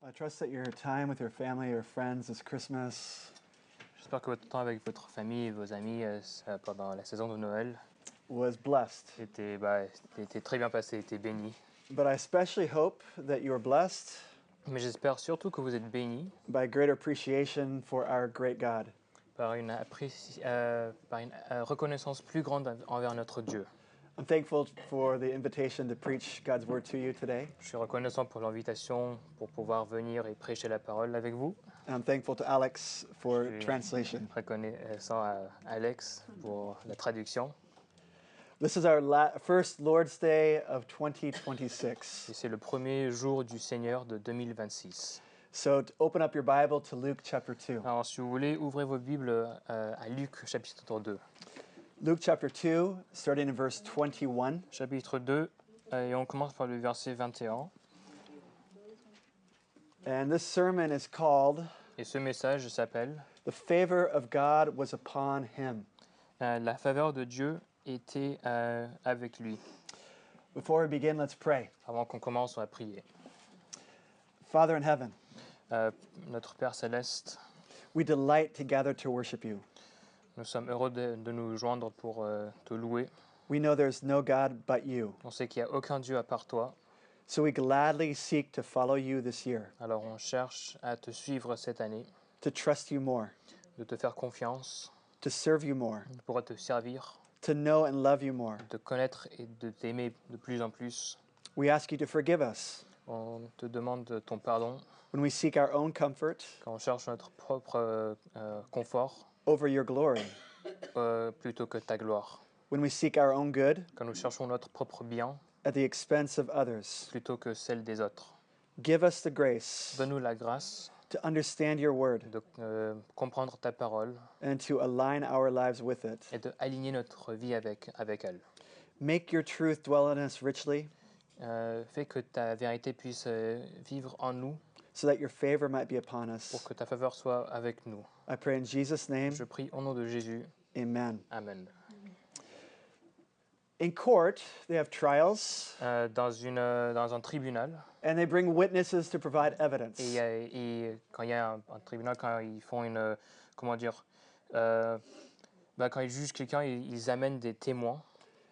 I trust that your time with your family or friends this Christmas J'espère que votre temps avec votre famille et vos amis pendant la saison de Noël was blessed. était très bien passé, était béni. But I especially hope that you are blessed Mais j'espère surtout que vous êtes bénis by greater appreciation for our great God. par une reconnaissance plus grande envers notre Dieu. I'm thankful for the invitation to preach God's word to you today. Je suis reconnaissant pour l'invitation pour pouvoir venir et prêcher la parole avec vous. And I'm thankful to Alex for Je suis translation. reconnaissant à Alex pour la traduction. This is our first Lord's Day of 2026. Et c'est le premier jour du Seigneur de 2026. So open up your Bible to Luke chapter 2. Alors si vous voulez, ouvrez vos Bibles à Luc chapitre 2. Luke chapter 2, starting in verse 21. Chapitre 2, et on commence par le verset 21. And this sermon is called Et ce message s'appelle The Favor of God Was Upon Him. La faveur de Dieu était avec lui. Before we begin, let's pray. Avant qu'on commence, on va prier. Father in heaven, Notre Père Céleste, we delight to gather to worship you. nous sommes heureux de nous joindre pour te louer. We know there's no God but you. On sait qu'il n'y a aucun Dieu à part toi. So we gladly seek to follow you this year, Alors on cherche à te suivre cette année, to trust you more, de te faire confiance, to serve you more, pour te servir, to know and love you more. de te connaître et de t'aimer de plus en plus. We ask you to forgive us On te demande ton pardon when we seek our own comfort quand on cherche notre propre confort over your glory, plutôt que ta gloire. when we seek our own good Quand nous cherchons notre propre bien at the expense of others. plutôt que celle des autres. Give us the grace Donne-nous la grâce to understand your word de comprendre ta parole and to align our lives with it. et de aligner notre vie avec elle. Make your truth dwell in us richly Fais que ta vérité puisse vivre en nous so that your favor might be upon pour us. que ta faveur soit avec nous. I pray in Jesus' name, Je prie au nom de Jésus. amen. Amen. In court, they have trials Dans un tribunal, and they bring witnesses to provide evidence. et quand il y a un tribunal, quand ils font quand ils jugent quelqu'un, ils amènent des témoins.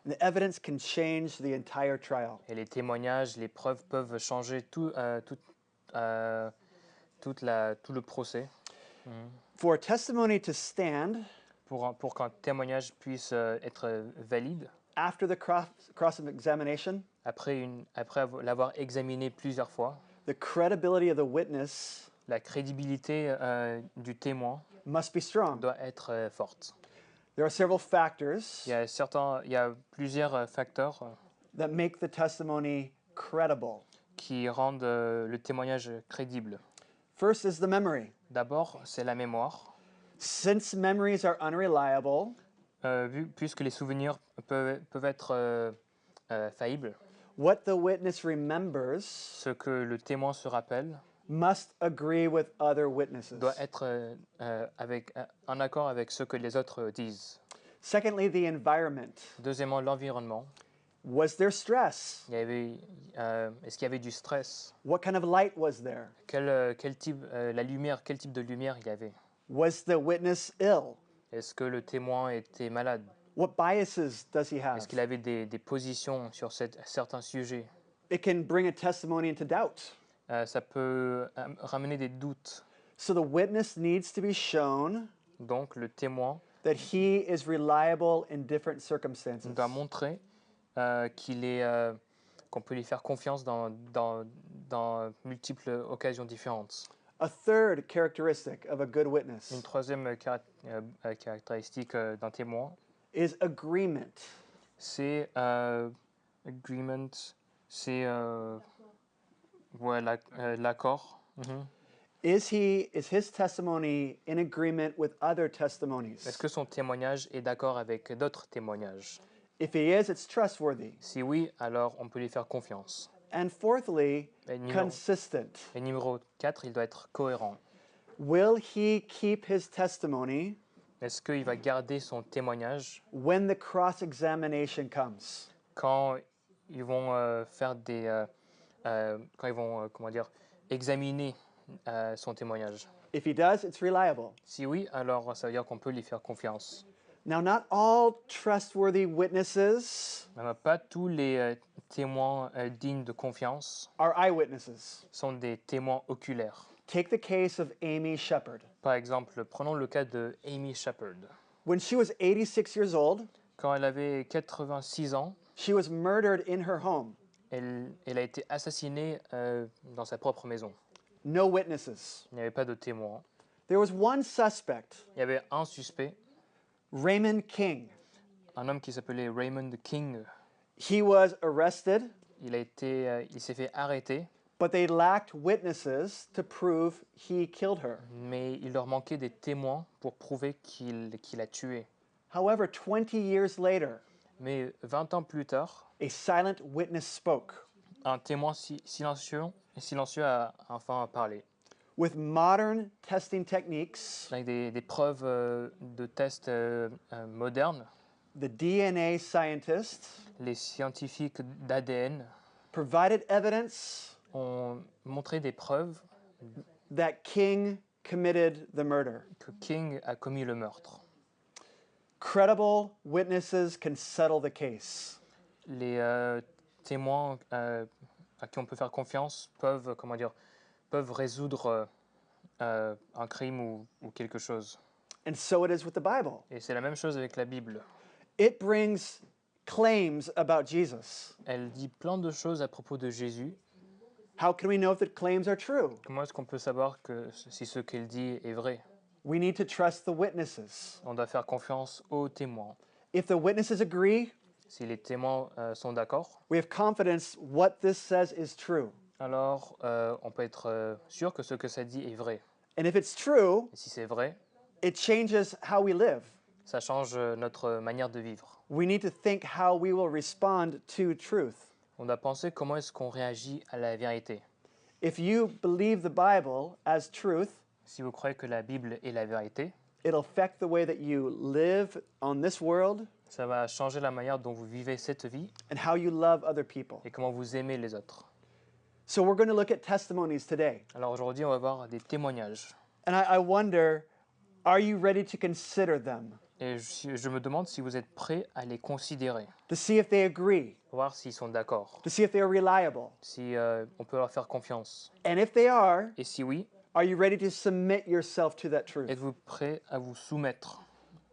And the evidence can change the entire trial. Et les témoignages, les preuves peuvent changer tout le procès. For a testimony to stand Pour qu'un témoignage puisse être valide, after the cross-examination, après l'avoir examiné plusieurs fois, the credibility of the witness la crédibilité du témoin must be strong. doit être forte. There are several factors Il y a plusieurs facteurs that make the testimony credible. qui rendent le témoignage crédible. First is the memory. D'abord, c'est la mémoire. Since memories are unreliable, Puisque les souvenirs peuvent être faillibles, what the witness remembers ce que le témoin se rappelle must agree with other witnesses. doit être en accord avec ce que les autres disent. Secondly, the environment. Deuxièmement, l'environnement. Was there stress? Est-ce qu'il y avait du stress? What kind of light was there? Quel type de lumière il y avait? Was the witness ill? Est-ce que le témoin était malade? What biases does he have? Est-ce qu'il avait des positions sur certains sujets? It can bring a testimony into doubt. Ça peut ramener des doutes. So the witness needs to be shown Donc le témoin that he is reliable in different circumstances. doit montrer qu'on peut lui faire confiance dans multiples occasions différentes. A third characteristic of a good witness Une troisième caractéristique d'un témoin, is agreement. c'est agreement, c'est l'accord. Is his testimony in agreement with other testimonies? Est-ce que son témoignage est d'accord avec d'autres témoignages? If he is, it's trustworthy. Si oui, alors on peut lui faire confiance. And fourthly, Et numéro, consistent. et numéro 4, il doit être cohérent. Will he keep his testimony Est-ce qu'il va garder son témoignage when the cross-examination comes? quand ils vont faire quand ils vont examiner son témoignage. If he does, it's reliable. Si oui, alors ça veut dire qu'on peut lui faire confiance. Now, not all trustworthy witnesses Pas tous les témoins dignes de confiance are eyewitnesses. sont des témoins oculaires. Take the case of Amy Shepard. Par exemple, prenons le cas de Amy Shepard. When she was 86 years old, Quand elle avait 86 ans, she was murdered in her home. elle a été assassinée dans sa propre maison. No witnesses. Il n'y avait pas de témoins. There was one suspect, Il y avait un suspect, Raymond King. un homme qui s'appelait Raymond King. He was arrested, Il s'est fait arrêter, but they lacked witnesses to prove he killed her. mais il leur manquait des témoins pour prouver qu'il a tué. However, 20 years later, Mais 20 ans plus tard, a silent witness spoke. un témoin silencieux a enfin parlé. With modern testing techniques, Avec des preuves de tests modernes, the DNA scientists les scientifiques d'ADN provided evidence ont montré des preuves that King committed the murder. que King a commis le meurtre. Credible witnesses can settle the case. Les témoins à qui on peut faire confiance peuvent résoudre un crime ou quelque chose. And so it is with the Bible. Et c'est la même chose avec la Bible. It brings claims about Jesus. Elle dit plein de choses à propos de Jésus. How can we know if the claims are true? Comment est-ce qu'on peut savoir si ce qu'elle dit est vrai? We need to trust the witnesses. On doit faire confiance aux témoins. If the witnesses agree, Si les témoins sont d'accord, we have confidence what this says is true. alors on peut être sûr que ce que ça dit est vrai. And if it's true, Et si c'est vrai, it changes how we live. ça change notre manière de vivre. We need to think how we will respond to truth. On doit penser comment est-ce qu'on réagit à la vérité. If you believe the Bible as truth, Si vous croyez que la Bible est la vérité, it'll affect the way that you live on this world ça va changer la manière dont vous vivez cette vie and how you love other people. et comment vous aimez les autres. So we're going to look at testimonies today. Alors aujourd'hui, on va voir des témoignages. And I wonder, are you ready to consider them? Et je me demande si vous êtes prêts à les considérer, To see if they agree, voir s'ils sont d'accord, to see if they are reliable. si on peut leur faire confiance. And if they are Et si oui, you ready to submit yourself to that truth? êtes-vous prêts à vous soumettre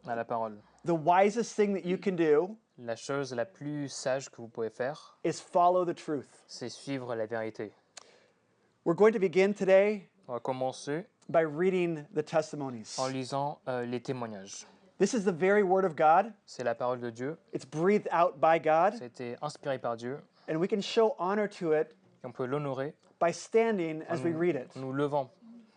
à la parole? The wisest thing that you can do La chose la plus sage que vous pouvez faire, is follow the truth. c'est suivre la vérité. We're going to begin today On va commencer by reading the testimonies. en lisant les témoignages. This is the very word of God. C'est la parole de Dieu, It's breathed out by God, ça a été inspiré par Dieu, and we can show honor to it et on peut l'honorer by standing as we read it. en nous levant.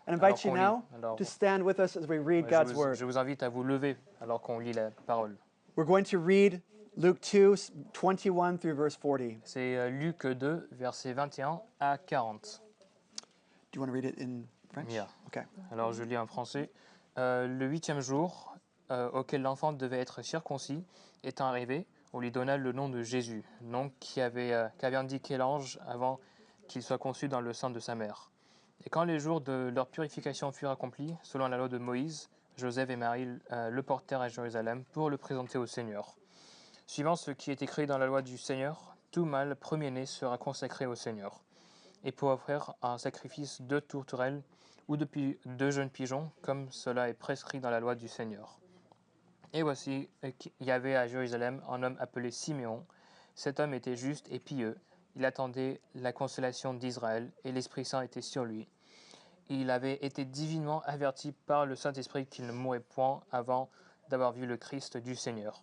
I invite you qu'on lit. now Alors, to stand with us as we read God's word. Je vous invite à vous lever alors qu'on lit la parole. We're going to read Luke 2, 21 through verse 40. C'est Luc 2, versets 21 à 40. Do you want to read it in French? Yeah. Okay. Alors je lis en français. Le 8e jour, auquel l'enfant devait être circoncis, étant arrivé, on lui donna le nom de Jésus, nom qu'avait indiqué l'ange avant qu'il soit conçu dans le sein de sa mère. Et quand les jours de leur purification furent accomplis, selon la loi de Moïse, Joseph et Marie le portèrent à Jérusalem pour le présenter au Seigneur. Suivant ce qui est écrit dans la loi du Seigneur, tout mâle premier-né sera consacré au Seigneur. Et pour offrir un sacrifice 2 tourterelles ou depuis 2 jeunes pigeons, comme cela est prescrit dans la loi du Seigneur. Et voici, il y avait à Jérusalem un homme appelé Siméon. Cet homme était juste et pieux. Il attendait la consolation d'Israël et l'Esprit Saint était sur lui. Il avait été divinement averti par le Saint-Esprit qu'il ne mourrait point avant d'avoir vu le Christ du Seigneur.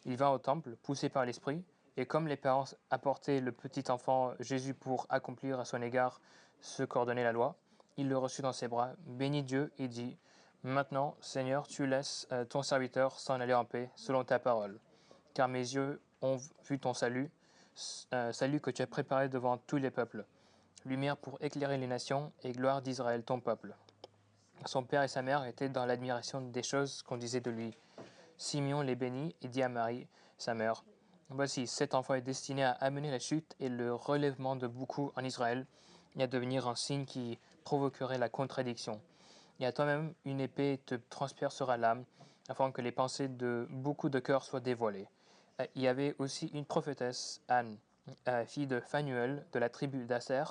Il vint au temple, poussé par l'Esprit, et comme les parents apportaient le petit enfant Jésus pour accomplir à son égard ce qu'ordonnait la loi, il le reçut dans ses bras, bénit Dieu et dit « Maintenant, Seigneur, tu laisses ton serviteur s'en aller en paix, selon ta parole. Car mes yeux ont vu ton salut, salut que tu as préparé devant tous les peuples, lumière pour éclairer les nations et gloire d'Israël, ton peuple. » Son père et sa mère étaient dans l'admiration des choses qu'on disait de lui. Simeon les bénit et dit à Marie, sa mère, « Voici, cet enfant est destiné à amener la chute et le relèvement de beaucoup en Israël, et à devenir un signe qui provoquerait la contradiction. Et à toi-même, une épée te transpercera l'âme, afin que les pensées de beaucoup de cœurs soient dévoilées. Il y avait aussi une prophétesse, Anne, fille de Phanuel, de la tribu d'Asser.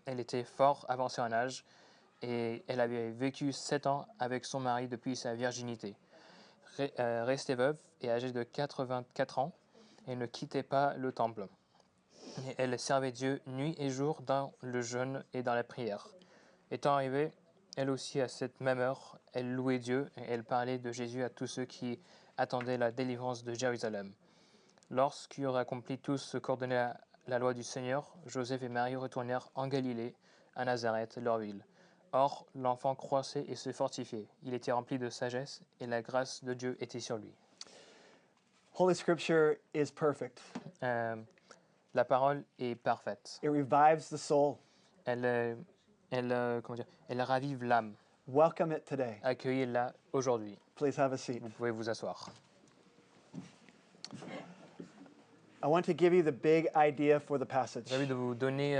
Elle était fort avancée en âge, et elle avait vécu 7 ans avec son mari depuis sa virginité. Restée veuve et âgée de 84 ans, elle ne quittait pas le temple. Et elle servait Dieu nuit et jour dans le jeûne et dans la prière. Étant arrivée, elle aussi à cette même heure, elle louait Dieu et elle parlait de Jésus à tous ceux qui attendaient la délivrance de Jérusalem. Lorsqu'ils eurent accompli tout ce qu'ordonnait la loi du Seigneur, Joseph et Marie retournèrent en Galilée, à Nazareth, leur ville. Or, l'enfant croissait et se fortifiait. Il était rempli de sagesse et la grâce de Dieu était sur lui. Holy Scripture is perfect. La parole est parfaite. It revives the soul. Elle ravive l'âme. Welcome it today. Accueillez-la aujourd'hui. Please have a seat. Vous pouvez vous asseoir. I want to give you the big idea for the passage. J'ai envie de vous donner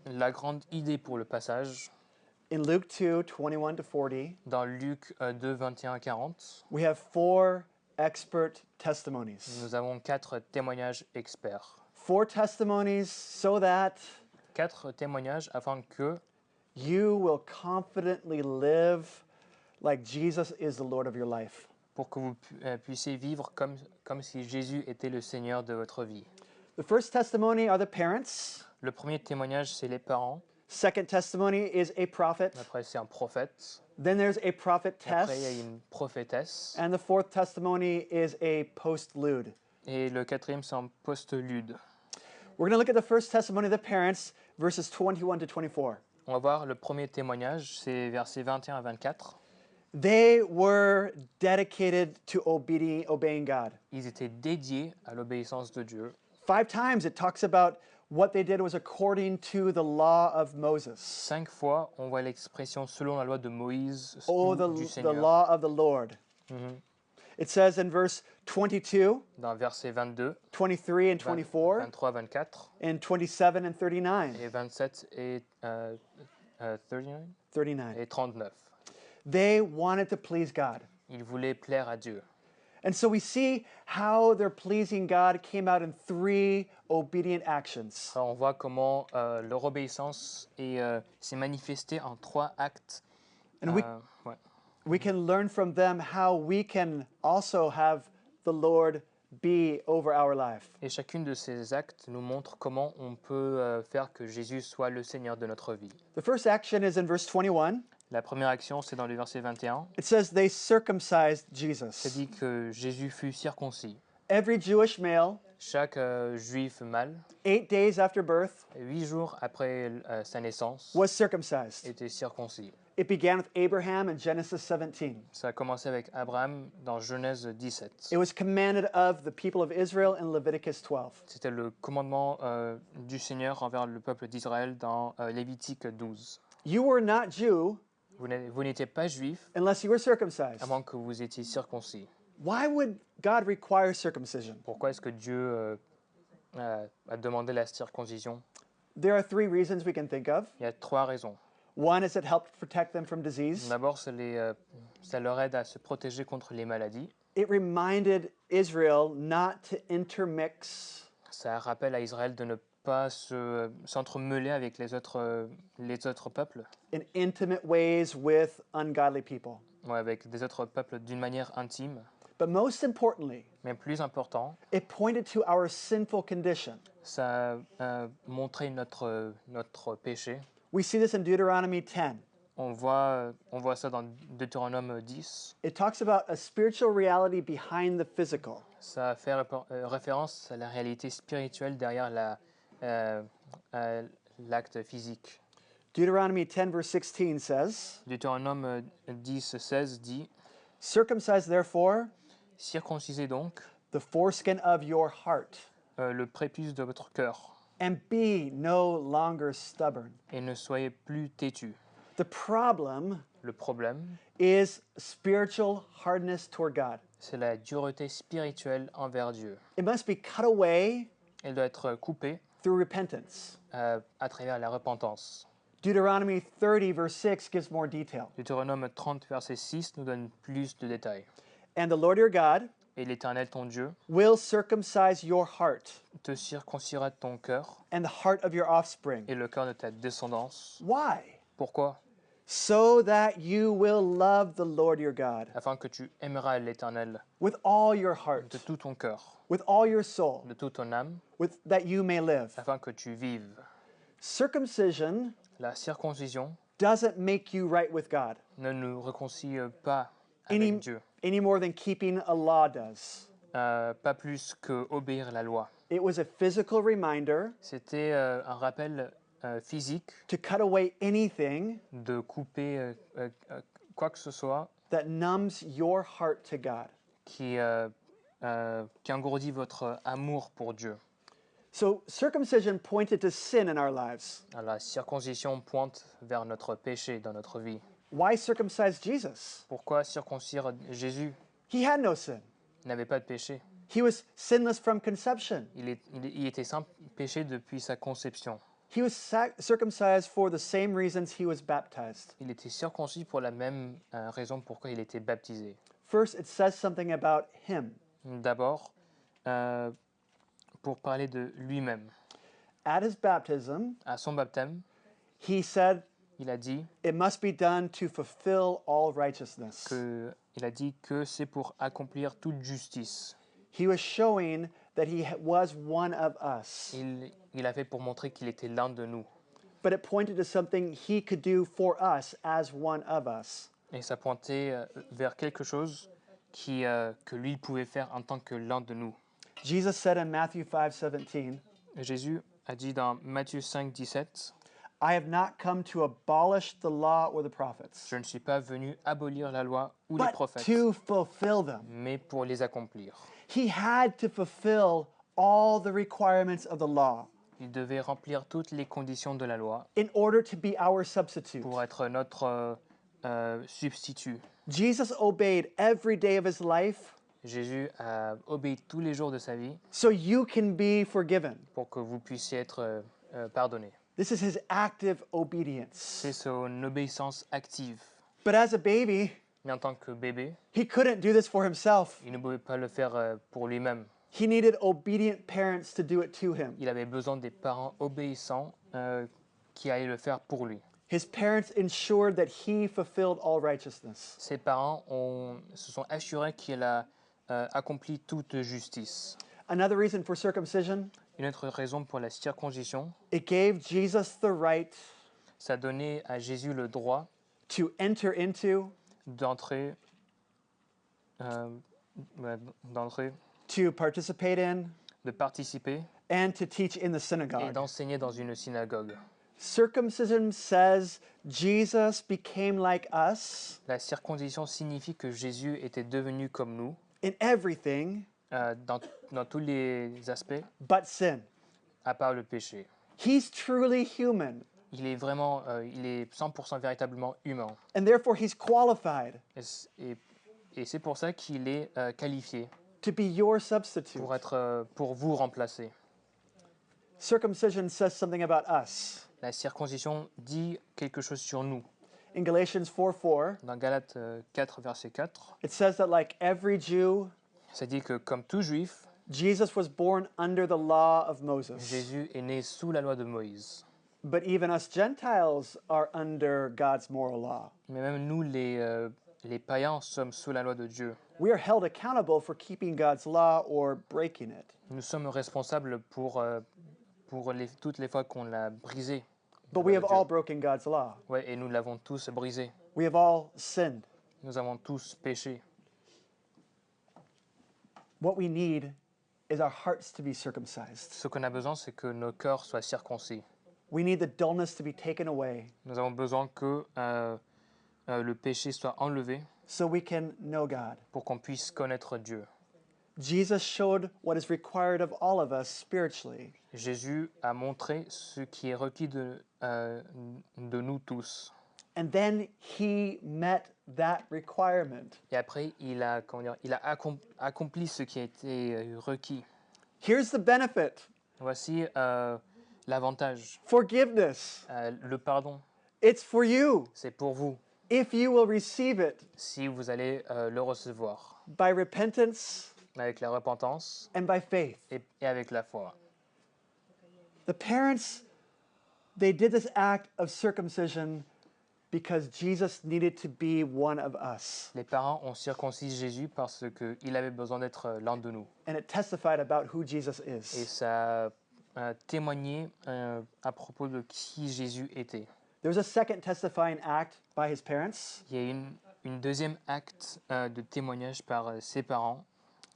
la grande idée pour le passage. In Luke 2, 21 to 40, Dans Luc 2, 21 à 40, we have 4 expert testimonies. nous avons 4 témoignages experts. 4 testimonies so that 4 témoignages afin que you will confidently live like Jesus is the Lord of your life. pour que vous puissiez vivre comme si Jésus était le Seigneur de votre vie. The first testimony are the parents. Le premier témoignage, c'est les parents. Second testimony is a prophet. Après, c'est un prophète. Then there's a prophetess. Après, il y a une prophétesse. And the fourth testimony is a postlude. Et le quatrième, c'est un postlude. We're going to look at the first testimony of the parents, verses 21 to 24. On va voir le premier témoignage, c'est versets 21 à 24. They were dedicated to obeying God. Ils étaient dédiés à l'obéissance de Dieu. 5 times it talks about what they did was according to the law of Moses. 5 fois, on voit l'expression selon la loi de Moïse Oh, du the Seigneur. law of the Lord. It says in verse 22, Dans versets 22, 23 and 24, 23, 24, and 27 and 39. et 27 et 39 39. et 39. They wanted to please God. Ils voulaient plaire à Dieu. And so we see how their pleasing God came out in 3 obedient actions. Alors, on voit comment leur obéissance s'est manifestée en 3 actes. And we- Ouais. We can learn from them how we can also have the Lord be over our life. Et chacune de ces actes nous montre comment on peut faire que Jésus soit le Seigneur de notre vie. The first action is in verse 21. La première action, c'est dans le verset 21. It says they circumcised Ça Jesus. dit que Jésus fut circoncis. Every Jewish male, Chaque juif mâle, 8 days after birth, 8 jours après sa naissance, was circumcised. était circoncis. It began with Abraham in Genesis 17. Ça a commencé avec Abraham dans Genèse 17. It was commanded of the people of Israel in Leviticus 12. C'était le commandement du Seigneur envers le peuple d'Israël dans Lévitique 12. You were not Jew Vous n'étiez pas juif unless you were circumcised. avant que vous étiez circoncis. Why would God require circumcision? Pourquoi est-ce que Dieu a demandé la circoncision? There are 3 reasons we can think of. Il y a 3 raisons. One is it helped protect them from disease. D'abord, ça leur aide à se protéger contre les maladies. It reminded Israel not to intermix Ça rappelle à Israël de ne pas s'entremêler avec les autres peuples, in intimate ways with ungodly people. avec des autres peuples d'une manière intime. But most importantly, Mais plus important, it pointed to our sinful condition. ça montrait notre péché. We see this in Deuteronomy 10. On voit ça dans Deutéronome 10. It talks about a spiritual reality behind the physical. Ça fait référence à la réalité spirituelle derrière l'acte physique. Deuteronomy 10, verse 16 says, Deutéronome 10, 16 dit « Circumcise therefore Circoncisez donc the foreskin of your heart, le prépuce de votre cœur and be no longer stubborn. et ne soyez plus têtus. The problem Le problème, is spiritual hardness toward God. c'est la dureté spirituelle envers Dieu. It must be cut away Elle doit être coupée through repentance. à travers la repentance. Deuteronomy 30, verse 6 gives more detail. Deutéronome 30, verset 6 nous donne plus de détails. And the Lord your God Et l'Éternel, ton Dieu, will circumcise your heart te circoncira ton cœur and the heart of your offspring. et le cœur de ta descendance. Why? Pourquoi? So that you will love the Lord your God Afin que tu aimeras l'Éternel with all your heart, de tout ton cœur, with all your soul, de toute ton âme, that you may live. afin que tu vives. Circumcision La circoncision doesn't make you right with God ne nous réconcilie pas avec any, Dieu, any more than keeping a law does. pas plus que obéir la loi. It was a physical reminder C'était un rappel physique to cut away anything de couper quoi que ce soit that numbs your heart to God. qui engourdit votre amour pour Dieu. So circumcision pointed to sin in our lives. La circoncision pointe vers notre péché dans notre vie. Why circumcise Jesus? Pourquoi circoncire Jésus? He had no sin. Il n'avait pas de péché. He was sinless from conception. Il était sans péché depuis sa conception. He was circumcised for the same reasons he was baptized. Il était circoncis pour la même raison pourquoi il était baptisé. First, it says something about him. D'abord, pour parler de lui-même. At his baptism, À son baptême, he said, il a dit it must be done to fulfill all righteousness. que c'est pour accomplir toute justice. He was showing that he was one of us. Il a fait pour montrer qu'il était l'un de nous. But it pointed to something he could do for us as one of us. Et ça pointait vers quelque chose que lui pouvait faire en tant que l'un de nous. Jesus said in Matthew 5:17, Jésus a dit dans Matthieu 5, 17, I have not come to abolish the law or the prophets, je ne suis pas venu abolir la loi ou les but prophètes, to fulfill them. mais pour les accomplir. He had to fulfill all the requirements of the law Il devait remplir toutes les conditions de la loi in order to be our substitute. pour être notre substitut. Jesus obeyed every day of his life Jésus a obéi tous les jours de sa vie so you can be forgiven. pour que vous puissiez être pardonnés. This is his active obedience. C'est son obéissance active. But as a baby, Mais en tant que bébé, he couldn't do this for himself. il ne pouvait pas le faire pour lui-même. He needed obedient parents to do it to him. Il avait besoin des parents obéissants qui allaient le faire pour lui. His parents ensured that he fulfilled all righteousness. Ses parents se sont assurés qu'il a accompli toute justice. Another reason for circumcision, Une autre raison pour la circoncision, it gave Jesus the right ça donnait à Jésus le droit to enter into, d'entrer, to participate in, de participer and to teach in the et synagogue. d'enseigner dans une synagogue. Circumcision says Jesus became like us La circoncision signifie que Jésus était devenu comme nous in everything dans tous les aspects, but sin. à part le péché. He's truly human, Il est 100% véritablement humain. and therefore he's qualified Et c'est pour ça qu'il est qualifié to be your substitute. pour vous remplacer. Circumcision says something about us. La circoncision dit quelque chose sur nous. In Galatians 4:4, Dans Galates 4, verset 4, it says that like every Jew, ça dit que comme tout juif, Jesus was born under the law of Moses. Jésus est né sous la loi de Moïse. But even us Gentiles are under God's moral law. Mais même nous, les païens, sommes sous la loi de Dieu. We are held accountable for keeping God's law or breaking it. Nous sommes responsables pour toutes les fois qu'on l'a brisé. But we have all broken God's law. Ouais, et nous l'avons tous brisé. We have all sinned. Nous avons tous péché. What we need is our hearts to be circumcised. Ce qu'on a besoin, c'est que nos cœurs soient circoncis. We need the dullness to be taken away Nous avons besoin que le péché soit enlevé so we can know God. pour qu'on puisse connaître Dieu. Jesus showed what is required of all of us spiritually. Jésus a montré ce qui est requis de nous tous. And then he met that requirement. Et après, il a accompli ce qui a été requis. Here's the benefit. Voici l'avantage, forgiveness. le pardon. It's for you C'est pour vous, if you will receive it si vous allez le recevoir, by repentance avec la repentance and by faith. et avec la foi. The parents, they did this act of circumcision because Jesus needed to be one of us. Les parents ont circoncis Jésus parce qu'il avait besoin d'être l'un de nous. And it testified about who Jesus Et is. ça a témoigné à propos de qui Jésus était. There was a second testifying act by his parents. Il y a une deuxième acte de témoignage par ses parents.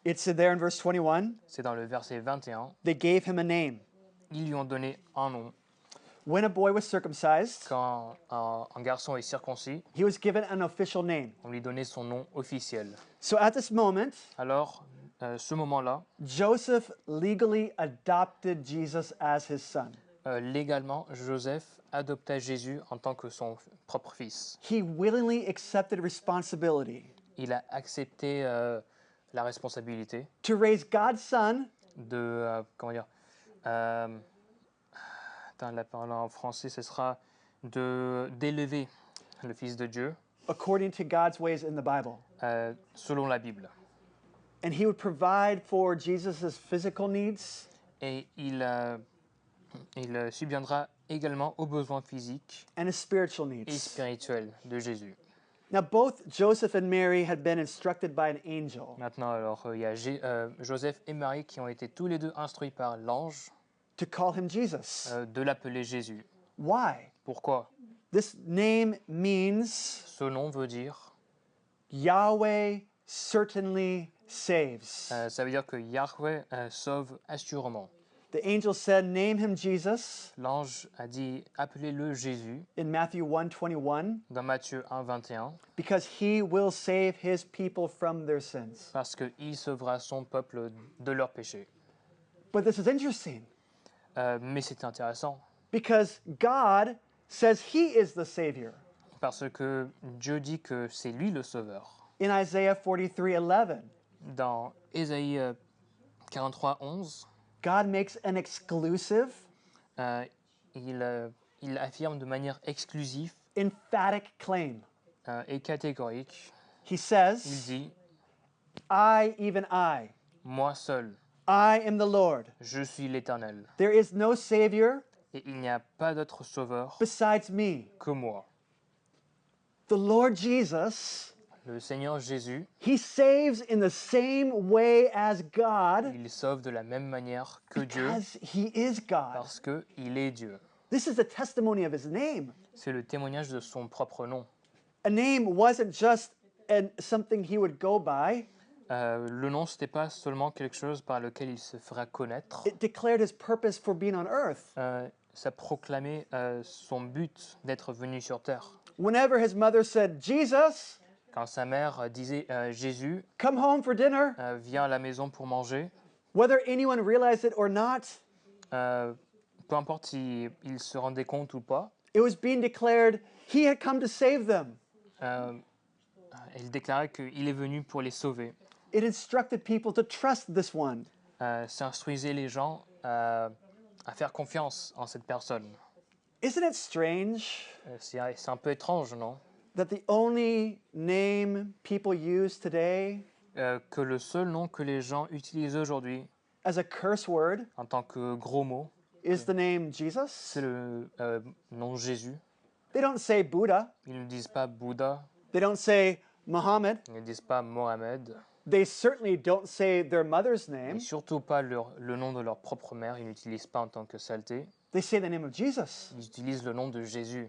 It's there in verse 21. C'est dans le verset 21. They gave him a name. Ils lui ont donné un nom. When a boy was circumcised, Quand un garçon est circoncis, he was given an official name. on lui donnait son nom officiel. So at this moment, Alors, ce moment-là, Joseph legally adopted Jesus as his son. légalement, Joseph adopta Jésus en tant que son propre fils. He willingly accepted responsibility Il a accepté la responsabilité to raise God's son de, comment dire, attends, la parole en français, ce sera d'élever le Fils de Dieu according to God's ways in the Bible. selon la Bible. And he would provide for Jesus' physical needs Et il subviendra également aux besoins physiques and his spiritual et needs. spirituels de Jésus. Now, both Joseph and Mary had been instructed by an angel Maintenant, alors, il y a Joseph et Marie qui ont été tous les deux instruits par l'ange to call him Jesus. de l'appeler Jésus. Why? Pourquoi? This name means Ce nom veut dire, Yahweh certainly saves. ça veut dire que Yahweh sauve assurément. The angel said, name him Jesus L'ange a dit, appelez-le Jésus, in Matthew 1:21 dans Matthieu 1, 21, because he will save his people from their sins. parce qu'il sauvera son peuple de leurs péchés. But this is interesting Mais c'est intéressant, because God says he is the Savior. parce que Dieu dit que c'est lui le sauveur. In Isaiah 43:11, Dans Ésaïe 43, 11, God makes an exclusive, il affirme de manière exclusive emphatic claim. et catégorique, He il says, dit, I, even I, moi seul, I am the Lord. je suis l'Éternel, There is no Savior et il n'y a pas d'autre sauveur besides me. que moi. The Lord Jesus, Le Seigneur Jésus, he saves in the same way as God il sauve de la même manière que Dieu, because he is God. parce qu'il est Dieu. This is the testimony of his name. C'est le témoignage de son propre nom. A name wasn't just something he would go by. Le nom, ce n'était pas seulement quelque chose par lequel il se fera connaître. It declared his purpose for being on earth. Ça proclamait son but d'être venu sur terre. Whenever his mother said, Jesus, Quand sa mère disait Jésus, come home for dinner, viens à la maison pour manger, whether anyone realized it or not, peu importe s'il se rendait compte ou pas, it was being declared he had come to save them. il déclarait qu'il est venu pour les sauver. It instructed people to trust this one. Ça instruisait les gens à faire confiance en cette personne. Isn't it strange C'est un peu étrange, non? that the only name people use today Que le seul nom que les gens utilisent aujourd'hui as a curse word en tant que gros mot, is the name Jesus? c'est le nom Jésus. They don't say Buddha. Ils ne disent pas Bouddha, They don't say Muhammad. ils ne disent pas Mohamed, They certainly don't say their mother's et name. surtout pas le nom de leur propre mère, ils n'utilisent pas en tant que saleté, They say the name of Jesus. ils utilisent le nom de Jésus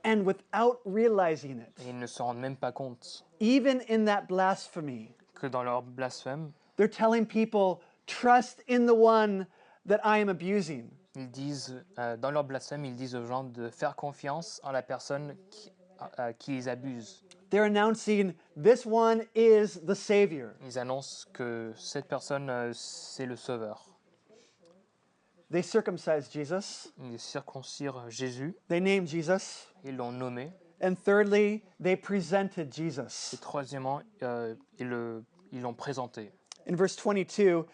And without realizing it, et ils ne se rendent même pas compte even in that blasphemy, que dans leur blasphème, they're telling people, trust in the one that I am abusing. ils disent, dans leur blasphème, ils disent aux gens de faire confiance en la personne qui les abuse. They're announcing this one is the Savior. Ils annoncent que cette personne, c'est le Sauveur. They circumcised Jesus. Ils circoncirent Jésus, They named Jesus. ils l'ont nommé. And thirdly, they presented Jesus. Et troisièmement, ils l'ont présenté. In verse 22,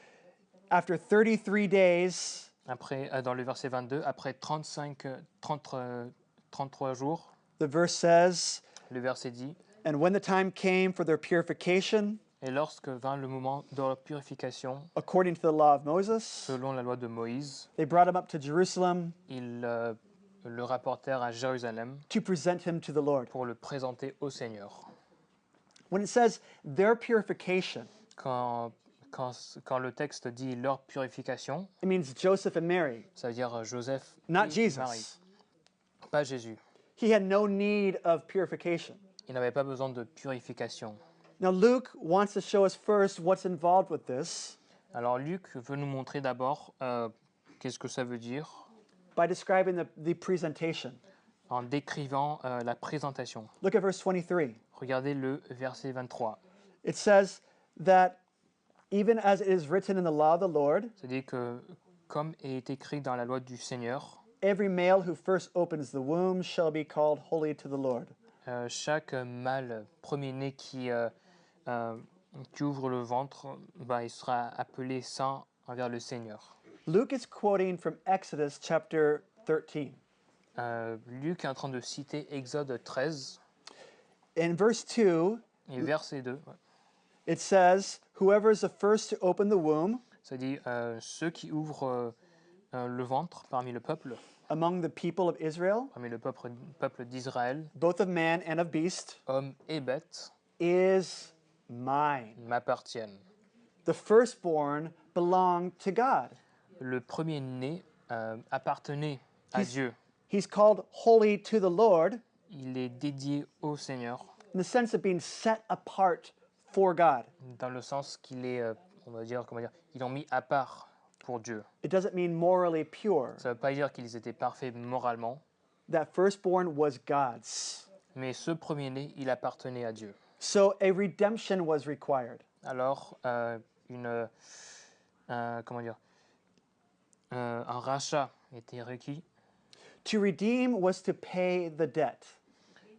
after 33 days, Après, dans le verset 22, après 33 jours, the verse says, le verset dit, "And when the time came for their purification, et lorsque vint le moment de leur purification, according to the law of Moses, selon la loi de Moïse, they brought him up to Jerusalem ils le rapportèrent à Jérusalem to present him to the Lord." pour le présenter au Seigneur. When it says their purification, Quand, quand le texte dit leur purification, it means Joseph and Mary, ça veut dire Joseph not et Marie, Jesus. pas Jésus. He had no need of purification. Il n'avait pas besoin de purification. Now, Luke wants to show us first what's involved with this Alors Luc veut nous montrer d'abord qu'est-ce que ça veut dire by describing the presentation. en décrivant la présentation. Look at verse 23. Regardez le verset 23. It says that even as it is written in the law of the Lord, C'est-à-dire que, comme est écrit dans la loi du Seigneur, every male who first opens the womb shall be called holy to the Lord. chaque mâle premier-né qui ouvre le ventre, il sera appelé saint envers le Seigneur. Luke is quoting from Exodus chapter 13. Luc est en train de citer Exode 13 In verse 2, et verset 2. it says, "Whoever is the first to open the womb Ça dit ceux qui ouvrent le ventre parmi le peuple among the people of Israel, peuple d'Israël, both of man and of beast, hommes et bêtes, is mine." m'appartiennent. The firstborn belonged to God. Le premier-né appartenait à Dieu. He's called holy to the Lord Il est dédié au Seigneur, in the sense of being set apart for God. dans le sens qu'il est, on va dire, ils l'ont mis à part pour Dieu. It doesn't mean morally pure. Ça ne veut pas dire qu'ils étaient parfaits moralement, That firstborn was God's. mais ce premier-né, il appartenait à Dieu. So a redemption was required. Alors, un rachat était requis. To redeem was to pay the debt.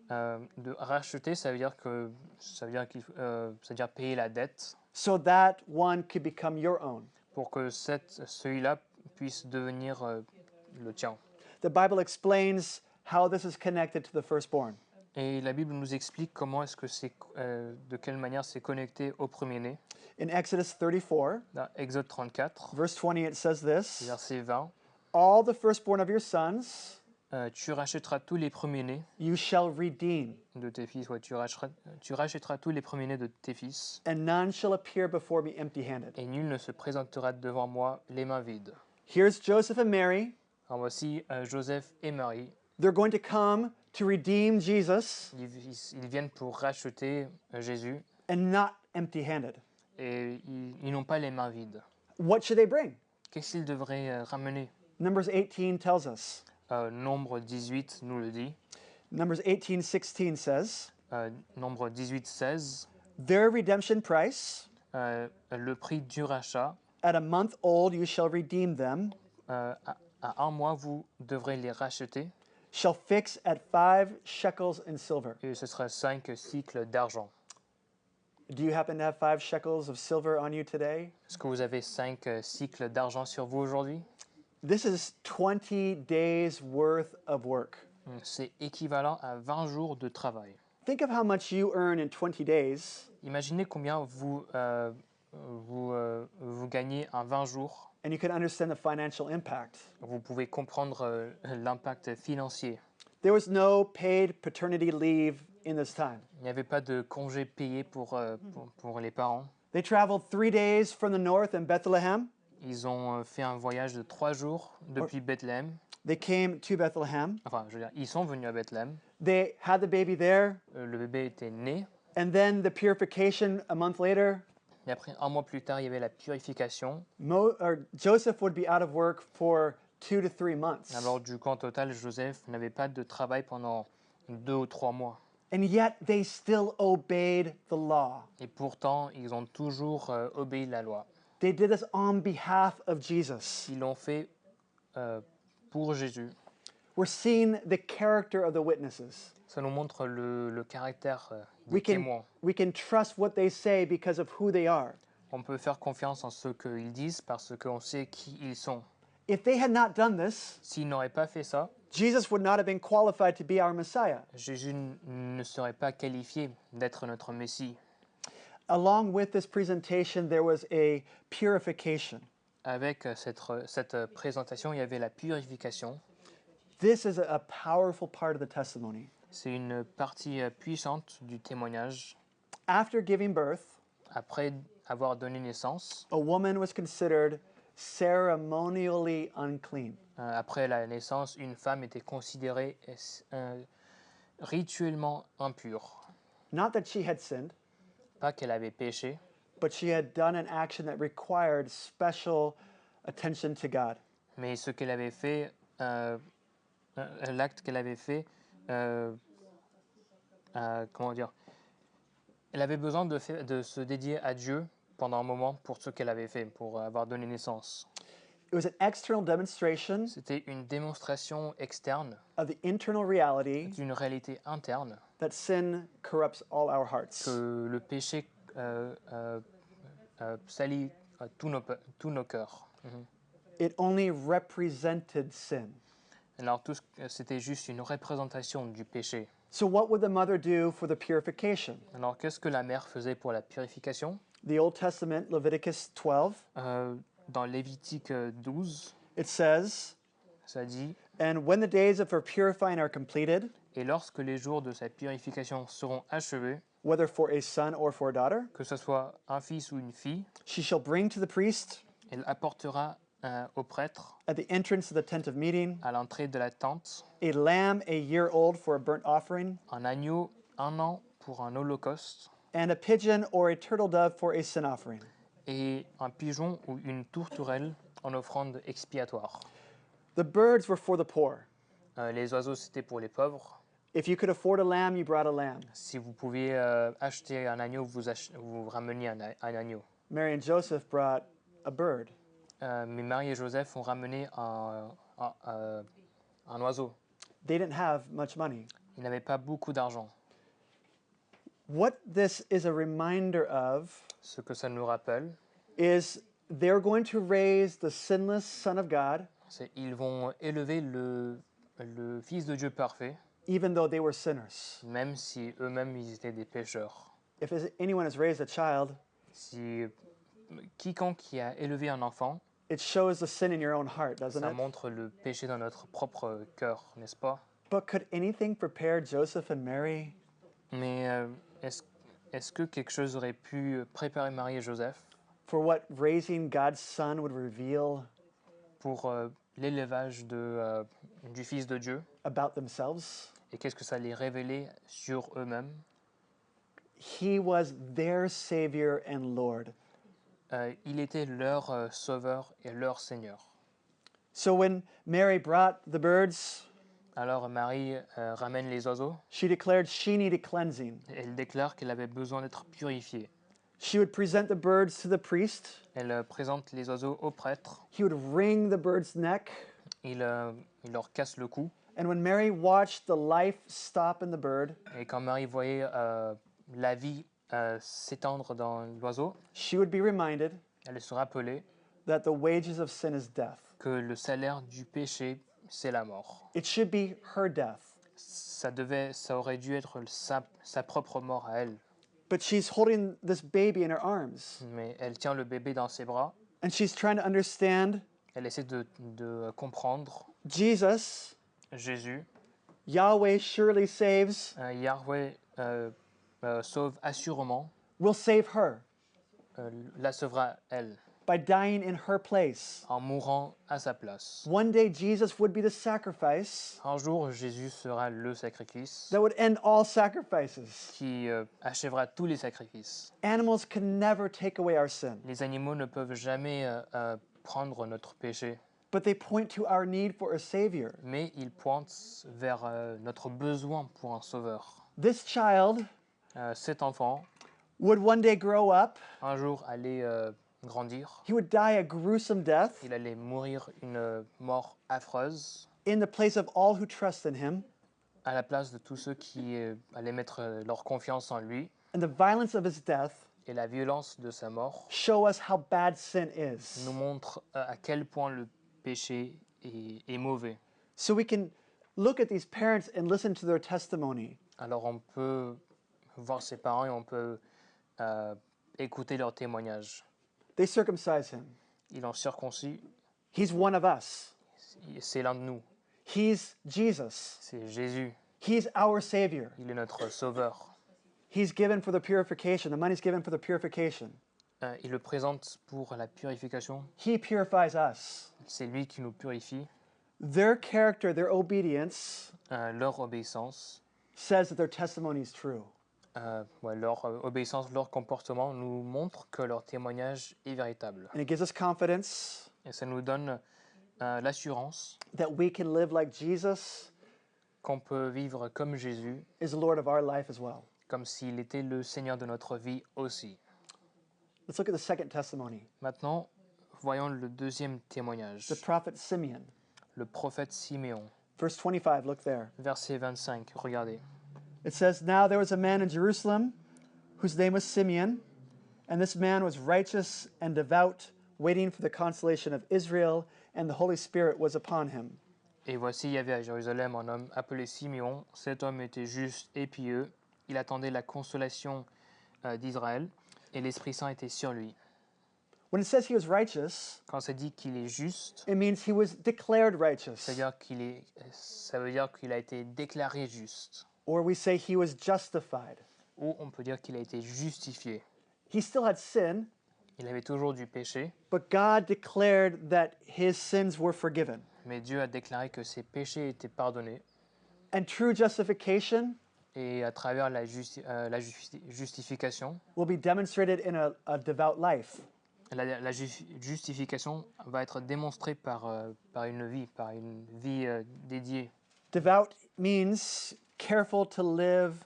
De racheter, ça veut dire payer la dette So that one could become your own. pour que celui-là puisse devenir le tien. The Bible explains how this is connected to the firstborn. Et la Bible nous explique comment est-ce que de quelle manière c'est connecté au premier-né. In Exodus 34, Dans Exode 34, verse 20, it says this, verset 20, "All the firstborn of your sons tu rachèteras tous les premiers-nés you shall redeem, de tes fils. Ouais, tu rachèteras tous les premiers-nés de tes fils, and none shall appear before me empty-handed." et nul ne se présentera devant moi les mains vides. Here's Joseph and Mary. Alors voici Joseph et Marie. They're going to come to redeem Jesus Ils viennent pour racheter Jésus, and not empty-handed. et ils n'ont pas les mains vides. What should they bring? Qu'est-ce qu'ils devraient ramener? Numbers 18 tells us. Nombre 18 nous le dit. Numbers 18:16 says, Nombre 18, 16. "Their redemption price, Le prix du rachat, at a month old you shall redeem them, à un mois, vous devrez les racheter, shall fix at 5 shekels in silver." et ce sera 5 cycles d'argent. Do you happen to have 5 shekels of silver on you today? Est-ce que vous avez 5 cycles d'argent sur vous aujourd'hui? This is 20 days worth of work. C'est équivalent à 20 jours de travail. Think of how much you earn in 20 days, Imaginez combien vous gagnez en 20 jours. and you can understand the financial impact. Vous pouvez comprendre l'impact financier. There was no paid paternity leave in this time. Il n'y avait pas de congé payé pour les parents. They traveled 3 days from the north in Bethlehem. Ils ont fait un voyage de 3 jours depuis Bethléem. They came to Bethlehem. Enfin, je veux dire, ils sont venus à Bethléem. They had the baby there, Le bébé était né. and then the purification a month later. Et après, un mois plus tard, il y avait la purification. Joseph would be out of work for 2 to 3 months. Alors, du coup, en total, Joseph n'avait pas de travail pendant 2 ou 3 mois. And yet they still obeyed the law. Et pourtant, ils ont toujours obéi la loi. They did this on behalf of Jesus. Ils l'ont fait pour Jésus. We're seeing the character of the witnesses. Ça nous montre le caractère des We témoins. can trust what they say because of who they are. On peut faire confiance en ce qu'ils disent parce qu'on sait qui ils sont. If they had not done this, S'ils n'auraient pas fait ça, Jesus would not have been qualified to be our Messiah. Jésus ne serait pas qualifié d'être notre Messie. Along with this presentation, there was a purification. Avec cette présentation, il y avait la purification. This is a powerful part of the testimony. C'est une partie puissante du témoignage. After giving birth, Après avoir donné naissance, a woman was considered ceremonially unclean. après la naissance, une femme était considérée rituellement impure. Not that she had sinned, Pas qu'elle avait péché, but she had done an action that required special attention to God. mais ce qu'elle avait fait, l'acte qu'elle avait fait, comment dire, elle avait besoin de se dédier à Dieu pendant un moment pour ce qu'elle avait fait, pour avoir donné naissance. It was an external demonstration C'était une démonstration externe of the internal reality d'une réalité interne that sin corrupts all our hearts. que le péché salit tous nos cœurs. It only represented sin. Alors c'était juste une représentation du péché. So what would the mother do for the purification? Alors qu'est-ce que la mère faisait pour la purification? The Old Testament, Leviticus 12, Dans Lévitique 12, it says, ça dit "And when the days of her purifying are completed, « Et lorsque les jours de sa purification seront achevés, whether for a son or for a daughter, que ce soit un fils ou une fille, she shall bring to the priest elle apportera au prêtre, at the entrance of the tent of meeting à l'entrée de la tente, a lamb a year old for a burnt offering, un agneau 1 an pour un holocauste, and a pigeon or a turtle dove for a sin offering." et un pigeon ou une tourterelle en offrande expiatoire. The birds were for the poor. Les oiseaux, c'était pour les pauvres. If you could afford a lamb, you brought a lamb. Si vous pouviez acheter un agneau, vous rameniez un agneau. Mary and Joseph brought a bird. Mais Marie et Joseph ont ramené un oiseau. They didn't have much money. Ils n'avaient pas beaucoup d'argent. What this is a reminder of Ce que ça nous rappelle, is they're going to raise the sinless Son of God, c'est qu'ils vont élever le Fils de Dieu parfait, even though they were sinners. même si eux-mêmes ils étaient des pécheurs. If anyone has raised a child, Si quiconque qui a élevé un enfant, it shows the sin in your own heart, doesn't ça it? montre le péché dans notre propre cœur, n'est-ce pas? But could anything prepare Joseph and Mary Mais est-ce que quelque chose aurait pu préparer Marie et Joseph for what raising God's Son would reveal pour l'élevage du Fils de Dieu? about themselves? Et qu'est-ce que ça les révélait sur eux-mêmes? He was their Savior and Lord. Il était leur sauveur et leur Seigneur. So when Mary brought the birds, Alors Marie ramène les oiseaux. she declared she needed cleansing. Elle déclare qu'elle avait besoin d'être purifiée. She would present the birds to the priest. Elle présente les oiseaux au prêtre. He would wring the bird's neck. Il leur casse le cou. And when Mary watched the life stop in the bird, Et quand Marie voyait la vie s'étendre dans l'oiseau, she would be reminded elle se rappelait that the wages of sin is death. que le salaire du péché, c'est la mort. It should be her death. Ça aurait dû être sa propre mort à elle. But she's holding this baby in her arms. Mais elle tient le bébé dans ses bras. And she's trying to understand Elle essaie de comprendre. Jesus, Jésus, Yahweh surely saves, Yahweh sauve assurément, will save her la sauvera elle, by dying in her place. en mourant à sa place. One day Jesus would be the sacrifice Un jour, Jésus sera le sacrifice that would end all sacrifices. qui achèvera tous les sacrifices. Animals can never take away our sin, Les animaux ne peuvent jamais prendre notre péché, but they point to our need for a Savior. mais ils pointent vers notre besoin pour un sauveur. This child Cet enfant, would one day grow up. un jour, allait grandir. He would die a gruesome death Il allait mourir une mort affreuse in the place of all who trust in him. à la place de tous ceux qui allaient mettre leur confiance en lui. And the violence of his death Et la violence de sa mort show us how bad sin is. nous montre à quel point péché et mauvais. So we can look at these parents and listen to their testimony. Alors on peut voir ses parents et on peut écouter leurs témoignages. They circumcise him. Ils l'ont circoncis, He's one of us. c'est l'un de nous, He's Jesus. c'est Jésus, He's our Savior. il est notre sauveur. He's given for the purification. The money's given for the purification. Il le présente pour la purification, He purifies us. c'est lui qui nous purifie. Their character, their obedience Leur obéissance, says that their testimony is true. leur obéissance, leur comportement nous montre que leur témoignage est véritable. And it gives us confidence Et ça nous donne l'assurance that we can live like Jesus qu'on peut vivre comme Jésus, is the Lord of our life as well. comme s'il était le Seigneur de notre vie aussi. Let's look at the second testimony. Maintenant, voyons le deuxième témoignage, The prophet Simeon. le prophète Siméon. Verse 25, look there. Verset 25, regardez. It says, Now there was a man in Jerusalem whose name was Simeon, and this man was righteous and devout, waiting for the consolation of Israel, and the Holy Spirit was upon him. Et voici, il y avait à Jérusalem un homme appelé Siméon. Cet homme était juste et pieux. Il attendait la consolation d'Israël, et l'Esprit Saint était sur lui. When it says he was righteous, Quand c'est dit qu'il est juste, it means he was declared righteous. ça veut dire qu'il a été déclaré juste. Or we say he was justified. Ou on peut dire qu'il a été justifié. He still had sin, Il avait toujours du péché, but God declared that his sins were forgiven. mais Dieu a déclaré que ses péchés étaient pardonnés. And true justification Et à travers la justification, will be demonstrated in a devout life. la justification va être démontrée par une vie dédiée. Devout means careful to live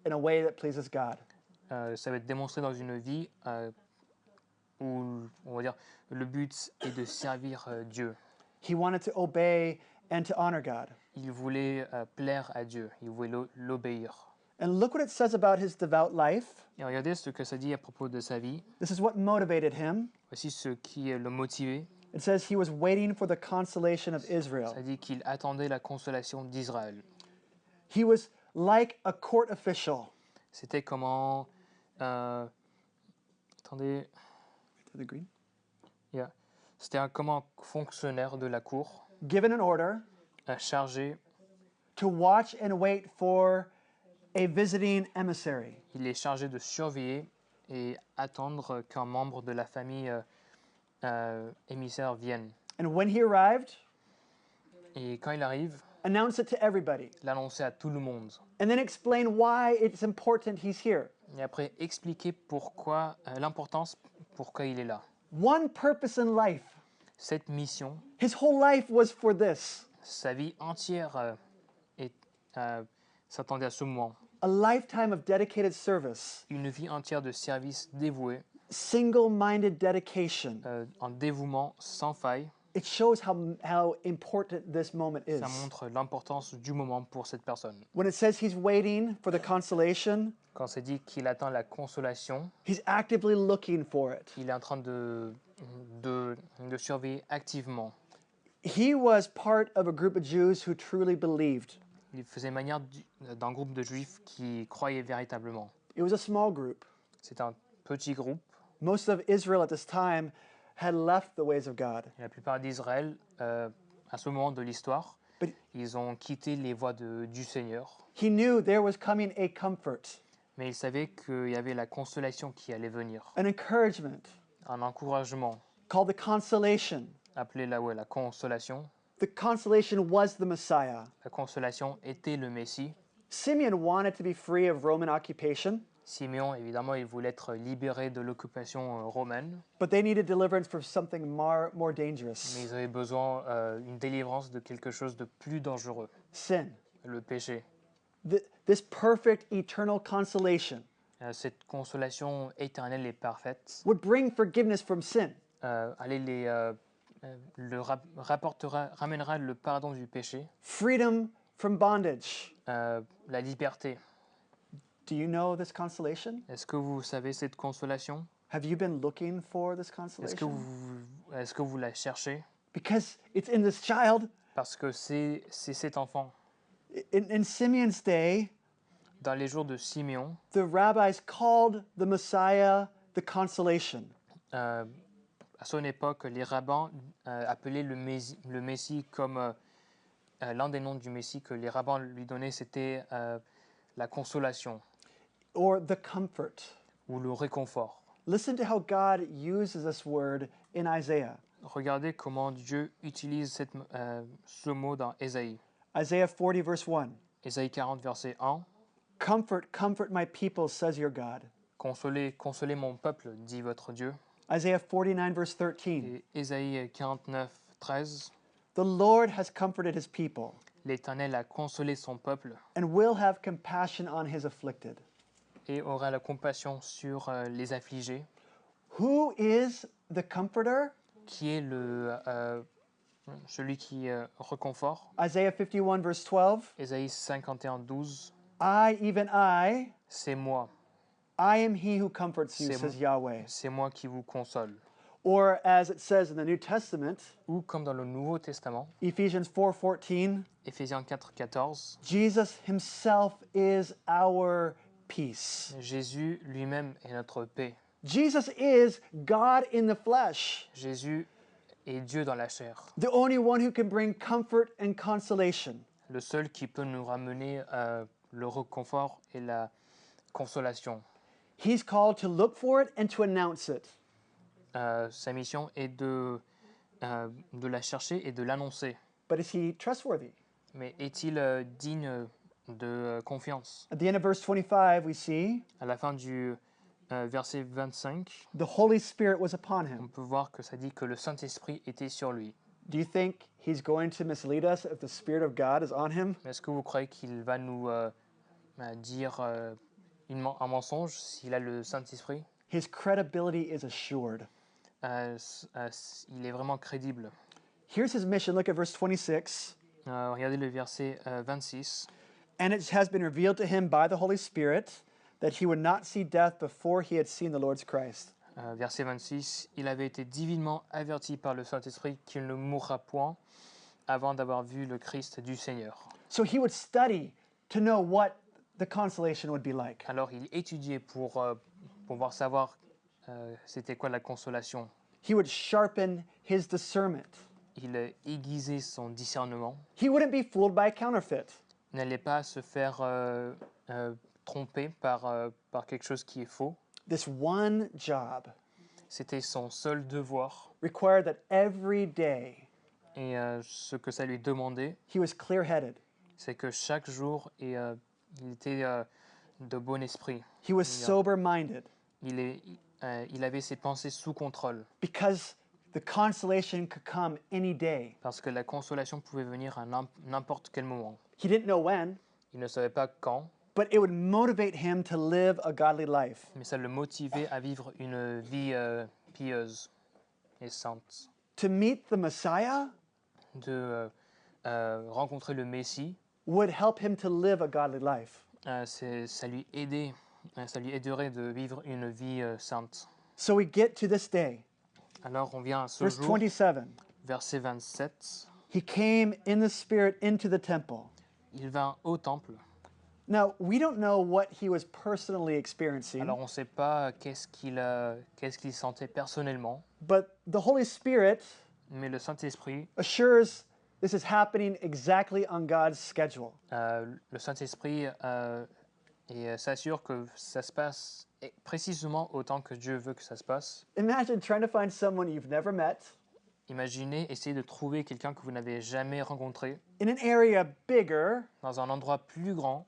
in a way that pleases God. Ça va être démontré dans une vie où, on va dire, le but est de servir Dieu. He wanted to obey and to honor God. Il voulait plaire à Dieu, il voulait l'obéir. And look what it says about his devout life. Et regardez ce que ça dit à propos de sa vie. This is what motivated him. Voici ce qui le motivait. It says he was waiting for the consolation of Israel. Ça dit qu'il attendait la consolation d'Israël. He was like a court official. C'était comment... attendez... To the green. Yeah. C'était comme un fonctionnaire de la cour, Given an order chargé. to watch and wait for a visiting emissary. Il est chargé de surveiller et attendre qu'un membre de la famille émissaire vienne. And when he arrived, Et quand il arrive, announce it to everybody. l'annoncer à tout le monde. And then explain why it's important he's here. Et après, expliquer pourquoi, l'importance, pourquoi il est là. One purpose in life. Cette mission, His whole life was for this. sa vie entière s'attendait à ce moment. A lifetime of dedicated service. Une vie entière de service dévoué, Single-minded dedication. un dévouement sans faille. It shows how important this moment is. Ça montre l'importance du moment pour cette personne. When it says he's waiting for the consolation, Quand c'est dit qu'il attend la consolation, he's actively looking for it. il est en train de surveiller activement. He was part of a group of Jews who truly believed. Il faisait manière d'un groupe de juifs qui croyaient véritablement. It was a small group. C'est un petit groupe. Most of Israel at this time had left the ways of God. Et la plupart d'Israël, à ce moment de l'histoire, But- ils ont quitté les voies du Seigneur. He knew there was coming a comfort, Mais ils savaient qu'il y avait la consolation qui allait venir. an encouragement Un encouragement, called the consolation. appelé la consolation. The consolation was the Messiah. La consolation était le Messie. Simeon wanted to be free of Roman occupation, Siméon, évidemment, il voulait être libéré de l'occupation romaine, but they needed deliverance from something more mais dangerous, ils avaient besoin d'une délivrance de quelque chose de plus dangereux, sin. le péché. This perfect eternal consolation Cette consolation éternelle et parfaite would bring forgiveness from sin, ramènera le pardon du péché, freedom from bondage. la liberté. Do you know this consolation? Est-ce que vous savez cette consolation? Have you been looking for this Est-ce que consolation? est-ce que vous la cherchez? because it's in this child. parce que c'est cet enfant. In Simeon's day, Dans les jours de Simeon, the rabbis called the Messiah the consolation. à son époque, les rabbins appelaient le Messie comme l'un des noms du Messie que les rabbins lui donnaient, c'était la consolation Or the comfort. ou le réconfort. Listen to how God uses this word in Isaiah. Regardez comment Dieu utilise ce mot dans Ésaïe. Isaiah 40, verse 1. Ésaïe 40, verset 1. Comfort, comfort my people, says your God. Consolez, consolez mon peuple, dit votre Dieu. Isaiah 49, verse 13. Et Ésaïe 49, 13. The Lord has comforted his people L'Éternel a consolé son peuple and will have compassion on his afflicted. et aura la compassion sur les affligés. Who is the comforter? Qui est celui qui reconforte. Isaiah 51, verse 12. Ésaïe 51, 12. I, even I, C'est moi, I am he who comforts you, C'est says moi. Yahweh. c'est moi qui vous console. Or as it says in the New Testament, Ou comme dans le Nouveau Testament, Ephesians 4:14, Éphésiens 4, 14, Jesus himself is our peace. Jésus lui-même est notre paix. Jesus is God in the flesh, Jésus est Dieu dans la chair, the only one who can bring comfort and consolation. le seul qui peut nous ramener le réconfort et la consolation. He's called to look for it and to announce it. Sa mission est de la chercher et de l'annoncer. But is he trustworthy? Mais est-il digne de confiance? At the end of verse 25, we see À la fin du verset 25, the Holy Spirit was upon on him. peut voir que ça dit que le Saint-Esprit était sur lui. Do you think he's going to mislead us if the Spirit of God is on him? Est-ce que vous croyez qu'il va nous dire un mensonge s'il a le Saint-Esprit? His credibility is assured. Il est vraiment crédible. Here's his mission. Look at verse 26. Regardez le verset 26. And it has been revealed to him by the Holy Spirit that he would not see death before he had seen the Lord's Christ. Verset 26. Il avait été divinement averti par le Saint-Esprit qu'il ne mourra point avant d'avoir vu le Christ du Seigneur. So he would study to know what the consolation would be like. Alors il étudiait pour pouvoir savoir c'était quoi la consolation. He would sharpen his discernment. Il aiguisait son discernement. He wouldn't be fooled by a counterfeit. Il n'allait pas se faire tromper par quelque chose qui est faux. This one job C'était son seul devoir. required that every day Et ce que ça lui demandait, he was clear-headed. c'est que chaque jour, il était de bon esprit. He was sober-minded Il avait ses pensées sous contrôle. because the consolation could come any day. Parce que la consolation pouvait venir à n'importe quel moment. He didn't know when, Il ne savait pas quand, but it would motivate him to live a godly life. mais ça le motivait à vivre une vie pieuse et sainte. To meet the Messiah De rencontrer le Messie, would help him to live a godly life. ça lui aiderait de vivre une vie sainte. So we get to this day, Alors on vient à ce verse jour, 27. verset 27. He came in the Spirit into the temple. Il vint au temple. Now, we don't know what he was personally experiencing, Alors on ne sait pas qu'est-ce qu'il sentait personnellement, but the Holy Spirit mais le Saint-Esprit, assures this is happening exactly on God's schedule. le Saint-Esprit s'assure que ça se passe précisément autant que Dieu veut que ça se passe. Imagine trying to find someone you've never met Imaginez, essayez de trouver quelqu'un que vous n'avez jamais rencontré in an area bigger dans un endroit plus grand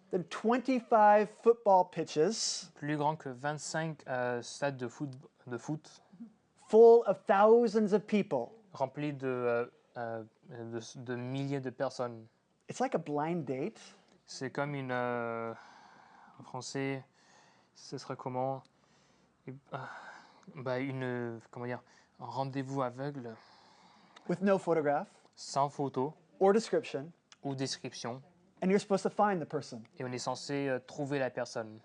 football pitches, plus grand que 25 stades de foot full of thousands of people. remplis de milliers de personnes. It's like a blind date. C'est comme en français, ce serait comment? Comment dire, un rendez-vous aveugle, With no photograph sans photo or description, ou description, and you're supposed to find the person. et on est censé trouver la personne.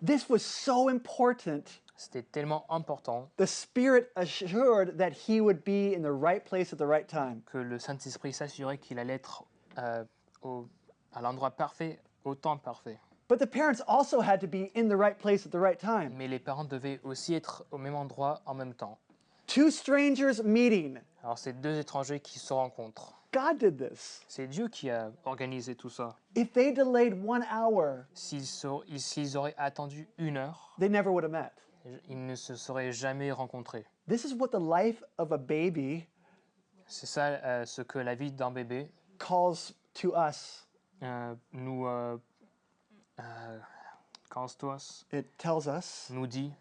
This was so important. C'était tellement important The Spirit assured that he would be in the right place at the right time. que le Saint-Esprit s'assurait qu'il allait être à l'endroit parfait, au temps parfait. But the parents also had to be in the right place at the right time. Mais les parents devaient aussi être au même endroit en même temps. Two strangers meeting. Alors c'est deux étrangers qui se rencontrent. God did this. C'est Dieu qui a organisé tout ça. If they delayed 1 hour, S'ils auraient attendu 1 heure, they never would have met. ils ne se seraient jamais rencontrés. This is what the life of a baby C'est ça ce que la vie d'un bébé calls to us. nous Constos It tells us nous dit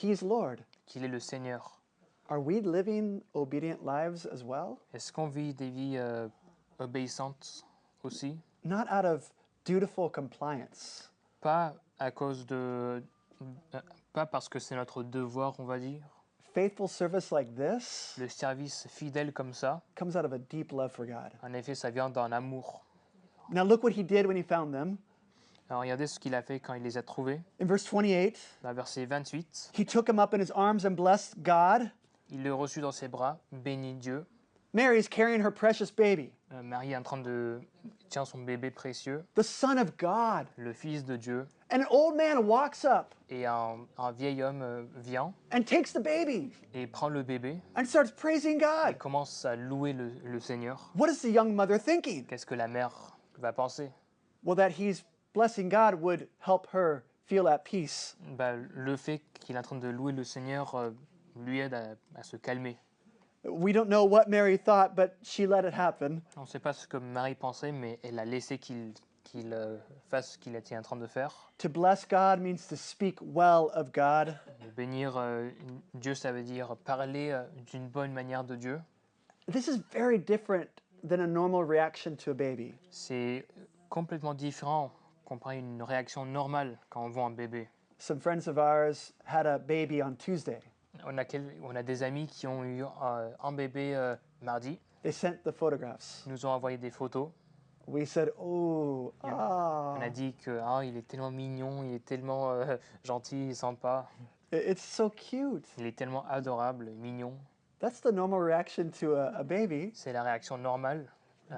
He's Lord. qu'il est le Seigneur. Are we living obedient lives as well? Est-ce qu'on vit des vies obéissantes aussi? Not out of dutiful compliance, Pas à cause pas parce que c'est notre devoir, on va dire. faithful service like this Le service fidèle comme ça, comes out of a deep love for God. en effet, ça vient d'un amour. Now look what he did when he found them. Alors regardez ce qu'il a fait quand il les a trouvés. In verse 28, Dans verset 28, he took him up in his arms and blessed God. il le reçut dans ses bras, bénit Dieu. Mary is carrying her precious baby, Marie est en train de tient son bébé précieux, the Son of God. le Fils de Dieu. And an old man walks up Et un vieil homme vient and takes the baby et prend le bébé and starts praising et God. commence à louer le Seigneur. What is the young mother thinking? Qu'est-ce que la mère va penser? Well, that he's blessing God would help her feel at peace. Le fait qu'il est en train de louer le Seigneur lui aide à se calmer. We don't know what Mary thought, but she let it happen. On ne sait pas ce que Marie pensait, mais elle a laissé qu'il fasse ce qu'il était en train de faire. To bless God means to speak well of God. Bénir Dieu, ça veut dire parler d'une bonne manière de Dieu. This is very different than a normal reaction to a baby. C'est complètement différent comparé à une réaction normale quand on voit un bébé. Some friends of ours had a baby on Tuesday. On a des amis qui ont eu un bébé mardi. They sent the photographs. Ils nous ont envoyé des photos. We said, oh, ah. On a dit que il est tellement mignon, il est tellement gentil, sympa. It's so cute. Il est tellement adorable, mignon. That's the normal reaction to a baby. C'est la réaction normale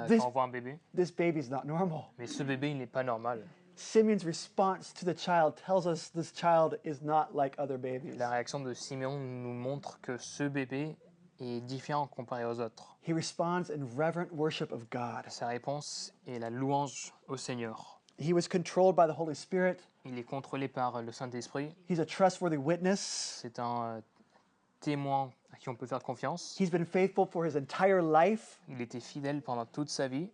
This- quand on voit un bébé. This baby's not normal. Mais ce bébé, il n'est pas normal. Simeon's response to the child tells us this child is not like other babies. La réaction de Simeon nous montre que ce bébé est différent comparé aux autres. He responds in reverent worship of God. Sa réponse est la louange au Seigneur. He was controlled by the Holy Spirit. Il est contrôlé par le Saint-Esprit. He's a trustworthy witness. C'est un témoin à qui on peut faire confiance. He's been faithful for his entire life, Il était fidèle pendant toute sa vie,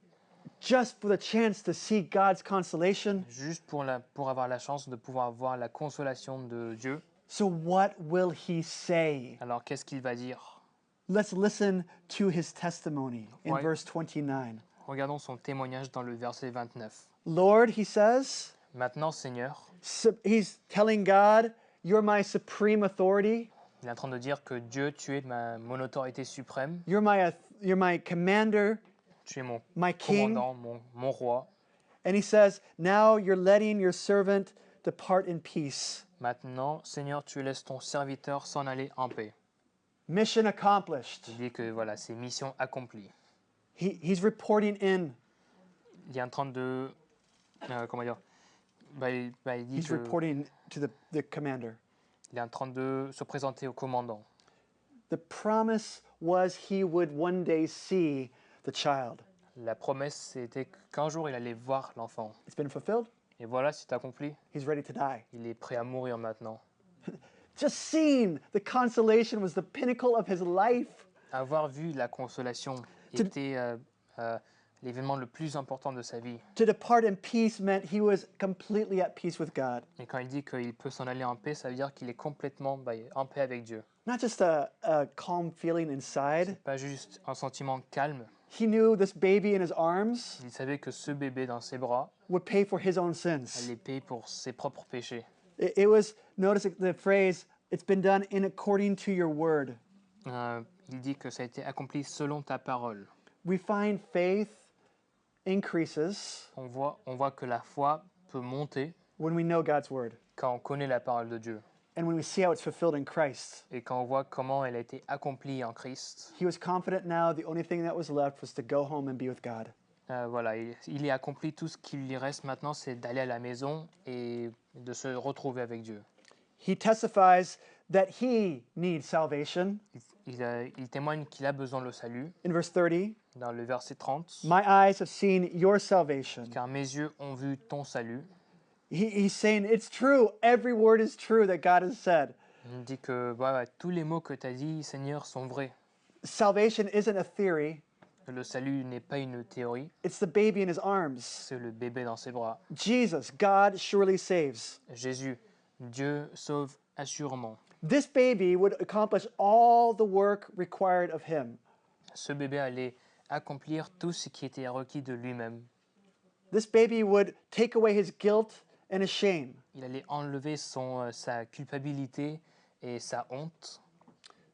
just for the chance to see God's consolation. juste pour avoir la chance de pouvoir voir la consolation de Dieu. So, what will he say? Alors qu'est-ce qu'il va dire? Let's listen to his testimony in Ouais. verse 29. Regardons son témoignage dans le verset 29. Lord, he says, Maintenant, Seigneur, he's telling God, you're my supreme authority. il est en train de dire que Dieu, tu es mon autorité suprême, You're my commander, tu es mon my king. commandant, mon roi. And he says, now you're letting your servant depart in peace. Maintenant, Seigneur, tu laisses ton serviteur s'en aller en paix. Mission accomplished. Il dit que voilà, c'est mission accomplie. He's reporting in. Il est en train de... comment dire? Il dit He's que reporting to the commander. il est en train de se présenter au commandant. The promise was he would one day see the child. La promesse, c'était qu'un jour, il allait voir l'enfant. It's been fulfilled. Et voilà, c'est accompli. He's ready to die. Il est prêt à mourir maintenant. Just seeing the consolation was the pinnacle of his life. Avoir vu la consolation était l'événement le plus important de sa vie. To depart in peace meant he was completely at peace with God. Et quand il dit qu'il peut s'en aller en paix, ça veut dire qu'il est complètement en paix avec Dieu. Not just a calm feeling inside. Pas juste un sentiment calme. He knew this baby in his arms Il savait que ce bébé dans ses bras would pay for his own sins. allait payer pour ses propres péchés. It was, notice the phrase, it's been done in according to your word. Il dit que ça a été accompli selon ta parole. We find faith increases On voit que la foi peut monter when we know God's word quand on connaît la parole de Dieu and when we see how it's fulfilled in Christ. et quand on voit comment elle a été accomplie en Christ. He was confident now the only thing that was left was to go home and be with God. Voilà, il est accompli. Tout ce qu'il lui reste maintenant, c'est d'aller à la maison et de se retrouver avec Dieu. He testifies that he needs salvation. Il témoigne qu'il a besoin de le salut. In verse 30, Dans le verset 30, my eyes have seen your salvation. car mes yeux ont vu ton salut. He's saying it's true. Every word is true that God has said. Il dit que voilà, tous les mots que tu as dit, Seigneur, sont vrais. Salvation isn't a theory. Le salut n'est pas une théorie, It's the baby in his arms. c'est le bébé dans ses bras. Jesus, God surely saves. Jésus, Dieu sauve assurément. This baby would accomplish all the work required of him. Ce bébé allait accomplir tout ce qui était requis de lui-même. This baby would take away his guilt and his shame. Il allait enlever sa culpabilité et sa honte.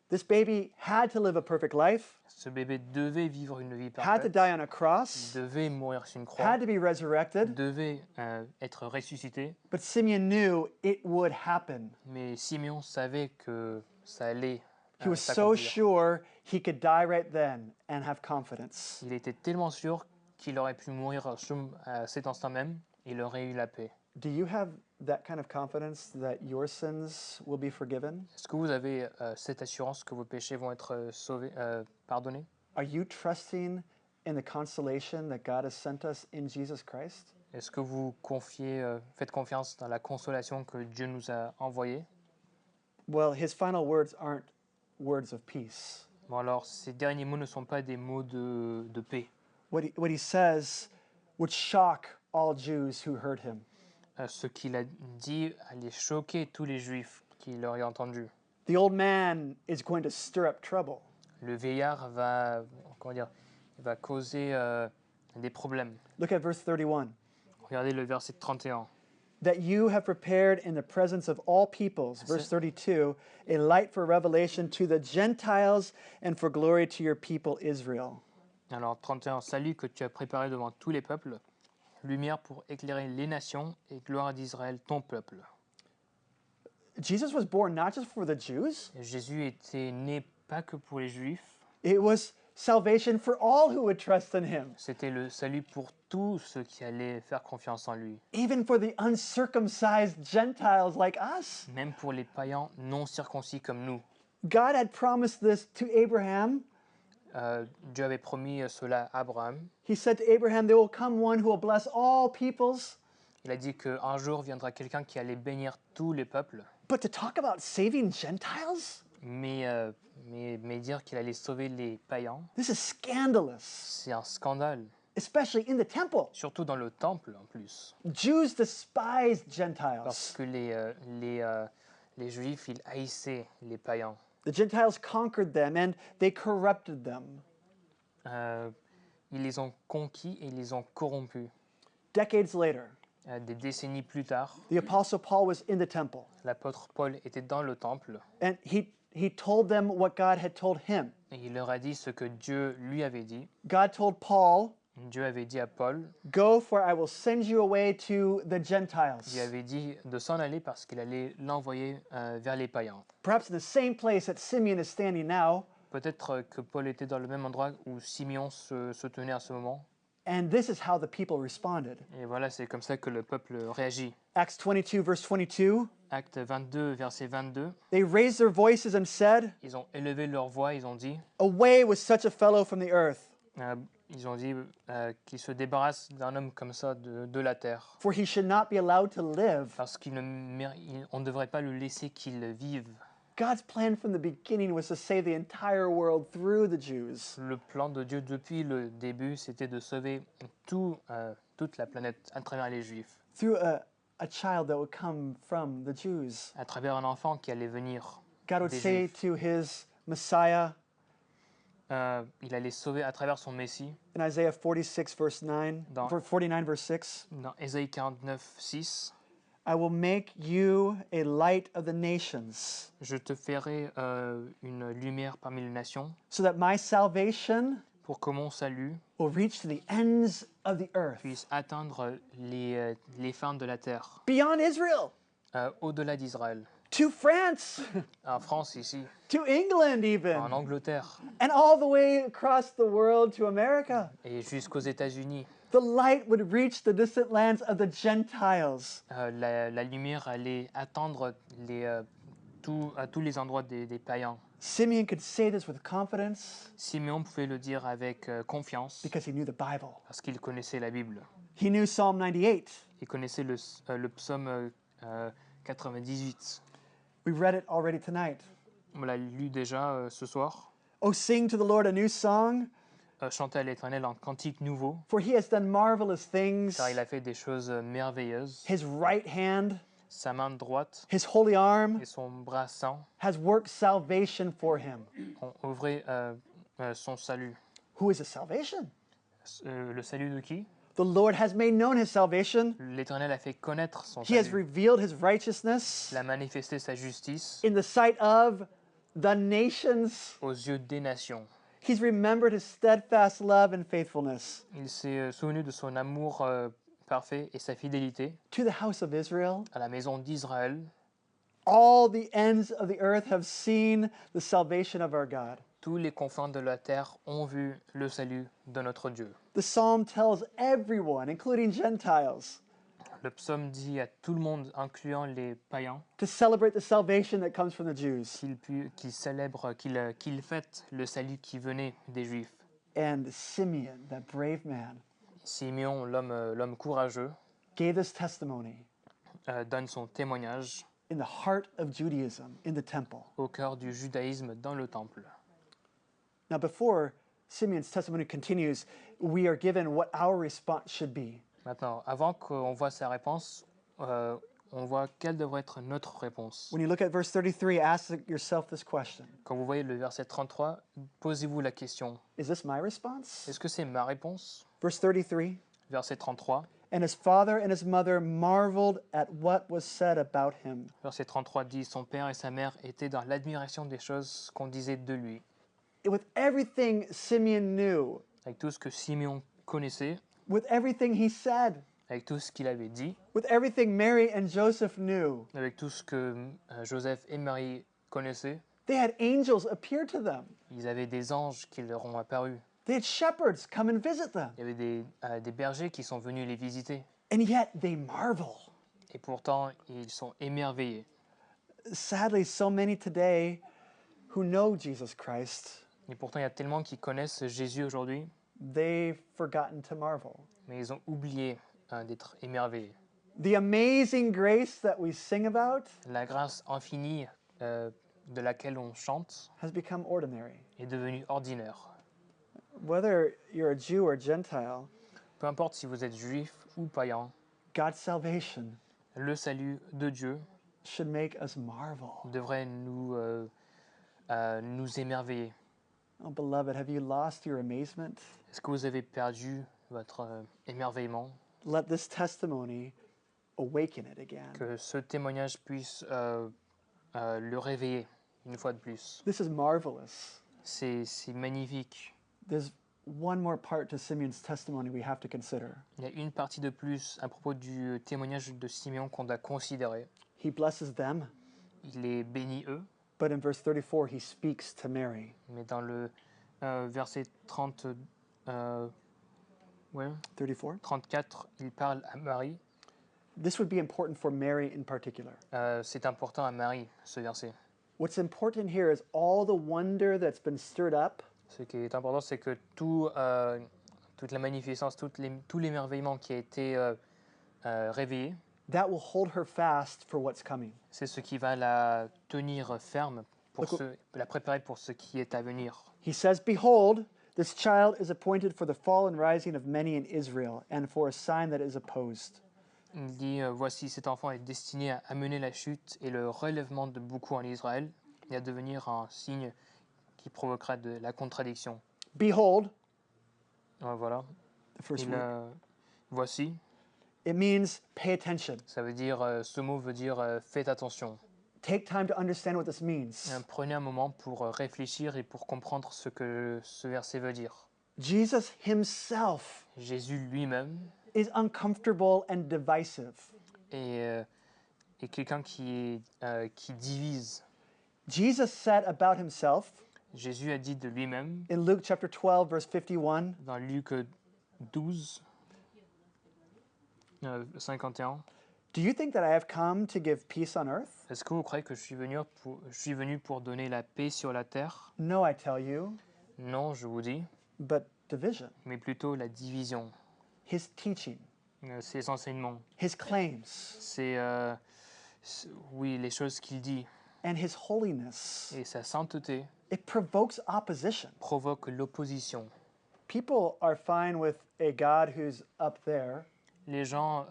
This baby had to live a perfect life, Ce bébé devait vivre une vie had to parfaite, die on a cross, devait mourir sur une croix, had to be resurrected, devait être ressuscité. but Simeon knew it would happen. Mais Simeon savait que ça allait He was so s'accomplir. sure he could die right then and have confidence. Il était tellement sûr qu'il aurait pu mourir à cet instant même, il aurait eu la paix. Do you have that kind of confidence that your sins will be forgiven? Est-ce que vous avez cette assurance que vos péchés vont être pardonnés? Are you trusting in the consolation that God has sent us in Jesus Christ? Est-ce que vous faites confiance dans la consolation que Dieu nous a envoyée? Well, his final words aren't words of peace. Bon alors, ces derniers mots ne sont pas des mots de paix. What he says would shock all Jews who heard him. Ce qu'il a dit allait choquer tous les Juifs qui l'auraient entendu. The old man is going to stir up trouble. Le vieillard il va causer des problèmes. Look at verse 31. Regardez le verset 31. That you have prepared in the presence of all peoples, verse 32, a light for revelation to the Gentiles and for glory to your people Israel. Alors 31, salut que tu as préparé devant tous les peuples, lumière pour éclairer les nations et gloire d'Israël, ton peuple. Jesus was born not just for the Jews, Jésus était né pas que pour les Juifs, it was salvation for all who would trust in him, c'était le salut pour tous ceux qui allaient faire confiance en lui, even for the uncircumcised Gentiles like us. même pour les païens non circoncis comme nous. God had promised this to Abraham. Dieu avait promis cela à Abraham. He said to Abraham, there will come one who will bless all peoples. Il a dit qu'un jour viendra quelqu'un qui allait bénir tous les peuples, But to talk about saving Gentiles? mais dire qu'il allait sauver les païens, This is scandalous, c'est un scandale, especially in the temple. surtout dans le temple en plus. Jews despised Parce Gentiles. que les Juifs, ils haïssaient les païens. The Gentiles conquered them and they corrupted them. Ils les ont conquis et ils les ont corrompus. Decades later, Des décennies plus tard, the Apostle Paul was in the temple l'apôtre Paul était dans le temple and he told them what God had told him. et il leur a dit ce que Dieu lui avait dit. God told Paul, Dieu avait dit à Paul, go for I will send you away to the il Gentiles. avait dit de s'en aller parce qu'il allait l'envoyer vers les païens. Perhaps in the same place that Simeon is standing now. Peut-être que Paul était dans le même endroit où Simeon se tenait à ce moment. And this is how the people responded. Et voilà, c'est comme ça que le peuple réagit. Acts 22, verse 22. Acte 22, verset 22. They raised their voices and said, Ils ont élevé leur voix, ils ont dit, away with such a fellow from the earth, qu'il se débarrasse d'un homme comme ça de la terre. for he should not be allowed to live. Parce qu'on ne devrait pas le laisser qu'il vive. God's plan from the beginning was to save the entire world through the Jews. Le plan de Dieu depuis le début, c'était de sauver toute la planète à travers les Juifs, Through a child that would come from the Jews. à travers un enfant qui allait venir God would des say Juifs. to his Messiah Il allait sauver à travers son Messie. in Isaiah 46, verse 9, Dans- 49, verse 6, Dans Ésaïe 49, 6, I will make you a light of the nations, je te ferai une lumière parmi les nations, so that my salvation pour que mon salut will reach to the ends of the earth, puisse atteindre les fins de la terre, beyond Israel, au-delà d'Israël, to France, en France ici, to England en even, Angleterre and all the way across the world to America. et jusqu'aux États-Unis. The light would reach the distant lands of the Gentiles. La lumière allait atteindre à tous les endroits des païens. Simeon could say this with confidence Simeon pouvait le dire avec confiance because he knew the Bible. parce qu'il connaissait la Bible. He knew Psalm 98. Il connaissait le psaume 98. We read it already tonight. On l'a lu déjà ce soir. Oh, sing to the Lord a new song, Chantez à l'Éternel un cantique nouveau, for he has done marvelous things. car il a fait des choses merveilleuses. His right hand, Sa main droite his holy arm, et son bras saint has worked salvation for him. ont œuvré son salut. Who is his salvation? Le salut de qui? The Lord has made known his salvation. L'Éternel a fait connaître son He has salut. revealed his righteousness Il a manifesté sa justice in the sight of the nations. aux yeux des nations. He's remembered his steadfast love and faithfulness. Il s'est souvenu de son amour parfait et sa fidélité To the house of Israel, à la maison d'Israël. all the ends of the earth have seen the salvation of our God. Tous les confins de la terre ont vu le salut de notre Dieu. The psalm tells everyone, including Gentiles, Le psaume dit à tout le monde, incluant les païens, to celebrate the salvation that comes from the Jews. qu'ils célèbrent, qu'ils fêtent le salut qui venait des Juifs. And Simeon, that brave man, Simeon, l'homme courageux, gave this testimony donne son témoignage in the heart of Judaism, in the temple. au cœur du judaïsme dans le temple. Now, before Simeon's testimony continues, we are given what our response should be. Maintenant, avant qu'on voit sa réponse, on voit quelle devrait être notre réponse. When you look at verse 33, ask yourself this question: Quand vous voyez le verset 33, posez-vous la question, is this my response? est-ce que c'est ma réponse? Verse 33, Verset 33, and his father and his mother marveled at what was said about him. verset 33 dit, son père et sa mère étaient dans l'admiration des choses qu'on disait de lui. With everything Simeon knew, Avec tout ce que Simeon connaissait, with everything he said, avec tout ce qu'il avait dit, with everything Mary and Joseph knew, avec tout ce que Joseph et Marie connaissaient, they had angels appear to them. ils avaient des anges qui leur ont apparu. They had shepherds come and visit them. Il y avait des bergers qui sont venus les visiter. And yet they marvel. Et pourtant, ils sont émerveillés. Sadly, so many today who know Jesus Christ, Et pourtant, il y a tellement qui connaissent Jésus aujourd'hui, they've forgotten to marvel. mais ils ont oublié d'être émerveillés. The amazing grace that we sing about La grâce infinie de laquelle on chante has become ordinary. est devenue ordinaire. Whether you're a Jew or Gentile, Peu importe si vous êtes juif ou païen, God's salvation le salut de Dieu should make us marvel. devrait nous émerveiller. Oh, beloved, have you lost your amazement? Est-ce que vous avez perdu votre émerveillement? Let this testimony awaken it again. Que ce témoignage puisse le réveiller une fois de plus. This is marvelous. C'est magnifique. There's one more part to Simeon's testimony we have to consider. Il y a une partie de plus à propos du témoignage de Simeon qu'on doit considérer. He blesses them, Il les bénit eux, but in verse 34, he speaks to Mary. mais dans le verset 34, il parle à Marie. This would be important for Mary in particular. C'est important à Marie, ce verset. What's important here is all the wonder that's been stirred up Ce qui est important, c'est que toute la magnificence, tout l'émerveillement qui a été réveillé, that will hold her fast for what's coming. c'est ce qui va la tenir ferme, la préparer pour ce qui est à venir. He says, "Behold, this child is appointed for the fall and rising of many in Israel, and for a sign that is opposed." Il dit, voici, cet enfant est destiné à amener la chute et le relèvement de beaucoup en Israël et à devenir un signe qui provoquera de la contradiction. Behold, Voilà. the first word. Voici, It means pay attention. ça veut dire, ce mot veut dire faites attention. Take time to understand what this means. Prenez un moment pour réfléchir et pour comprendre ce que ce verset veut dire. Jesus himself Jésus lui-même is uncomfortable and divisive. est, est quelqu'un qui divise. Jesus said about himself Jésus a dit de lui-même in Luke chapter 12, verse 51, dans Luc 12, 51. "Do you think that I have come to give peace on earth? Est-ce que vous croyez que je suis venu pour donner la paix sur la terre? No, I tell you, Non, je vous dis, but division." mais plutôt la division. His teaching, Ses enseignements, his claims, oui, les choses qu'il dit and his holiness, et sa sainteté it provokes opposition. provoquent l'opposition. People are fine with a God who's up there, Les gens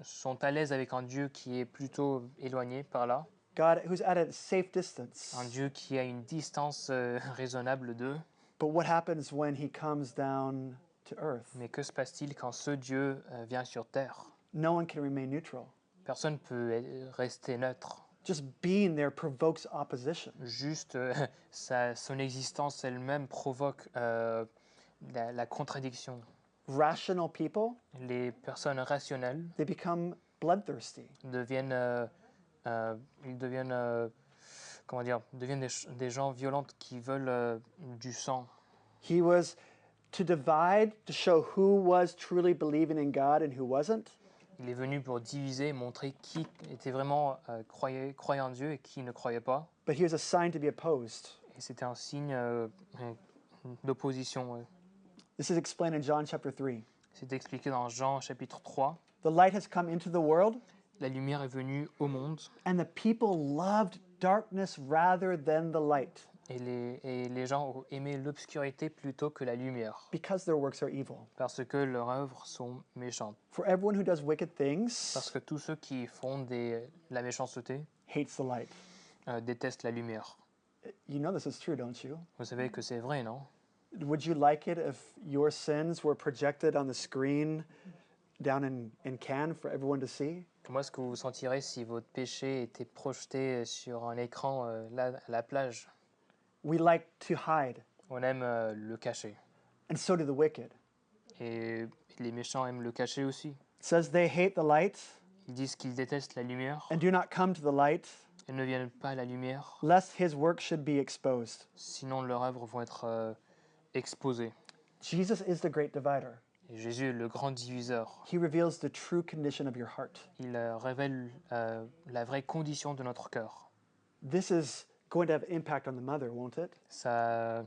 sont à l'aise avec un Dieu qui est plutôt éloigné par là, God who's at a safe distance. un Dieu qui a une distance raisonnable d'eux. But what happens when he comes down to earth? Mais que se passe-t-il quand ce Dieu vient sur terre? No one can remain neutral. Personne ne peut rester neutre. Just being there provokes opposition. Juste son existence elle-même provoque la contradiction. Rational people, Les personnes rationnelles they become bloodthirsty. deviennent, ils deviennent, comment dire, deviennent des gens violents qui veulent du sang. He was to divide, to show who was truly believing in God and who wasn't. Il est venu pour diviser, montrer qui était vraiment croyant en Dieu et qui ne croyait pas. But he was a sign to be opposed. Et c'était un signe d'opposition. Ouais. This is explained in John chapter 3. C'est expliqué dans Jean chapitre 3. The light has come into the world, La lumière est venue au monde and the people loved darkness rather than the light et les gens ont aimé l'obscurité plutôt que la lumière because their works are evil. parce que leurs œuvres sont méchantes. For everyone who does wicked things Parce que tous ceux qui font la méchanceté hates the light. détestent la lumière. You know this is true, don't you? Vous savez que c'est vrai, non? Would you like it if your sins were projected on the screen down in Cannes for everyone to see? Comment est-ce que vous vous sentirez si votre péché était projeté sur un écran là, à la plage? We like to hide, On aime le cacher. and so do the wicked. Et les méchants aiment le cacher aussi. It says they hate the light Ils disent qu'ils détestent la lumière and do not come to the light, et ne viennent pas à la lumière, lest his work should be exposed. sinon leurs œuvres vont être exposées. Jesus is the great divider. Et Jésus est le grand diviseur. He reveals the true condition of your heart. Il révèle la vraie condition de notre cœur. This is going to have impact on the mother, won't it? Ça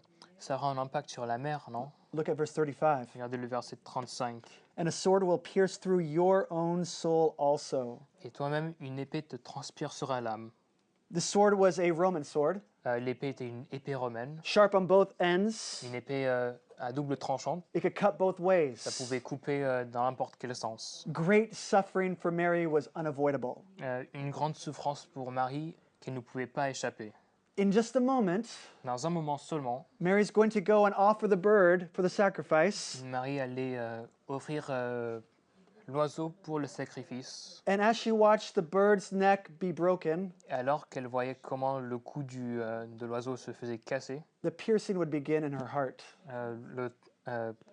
aura un impact sur la mère, non? Look at verse 35. Regardez le verset 35. And a sword will pierce through your own soul also. Et toi-même, une épée te transpiercera l'âme. The sword was a Roman sword, L'épée était une épée romaine, sharp on both ends. une épée à double tranchant. It could cut both ways. Ça pouvait couper dans n'importe quel sens. Great suffering for Mary was unavoidable. Une grande souffrance pour Marie qu'elle ne pouvait pas échapper. In just a moment, Dans un moment seulement, Mary's going to go and offer the bird for the sacrifice. Marie allait offrir l'oiseau pour le sacrifice. And as she watched the bird's neck be broken, Alors qu'elle voyait comment le cou de l'oiseau se faisait casser, the piercing would begin in her heart.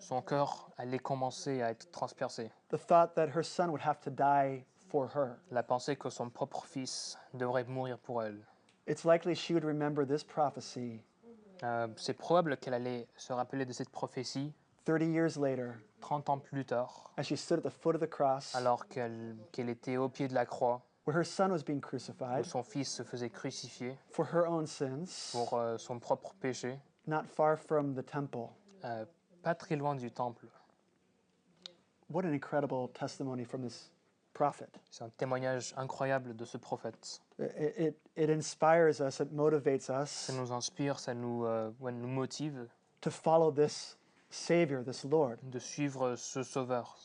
son cœur allait commencer à être transpercé. The thought that her son would have to die for her. La pensée que son propre fils devrait mourir pour elle. It's likely she would remember this prophecy C'est probable qu'elle allait se rappeler de cette prophétie 30 years later 30 ans plus tard, as she stood at the foot of the cross alors qu'elle était au pied de la croix, where her son was being où crucified son fils se faisait crucifier for her own sins, pour son propre péché, not far from the temple. pas très loin du temple. What an incredible testimony from this prophet. C'est un témoignage incroyable de ce prophète. It inspires us, it motivates Ça us nous inspire, ça nous motive to follow this Savior, this Lord. de suivre ce sauveur.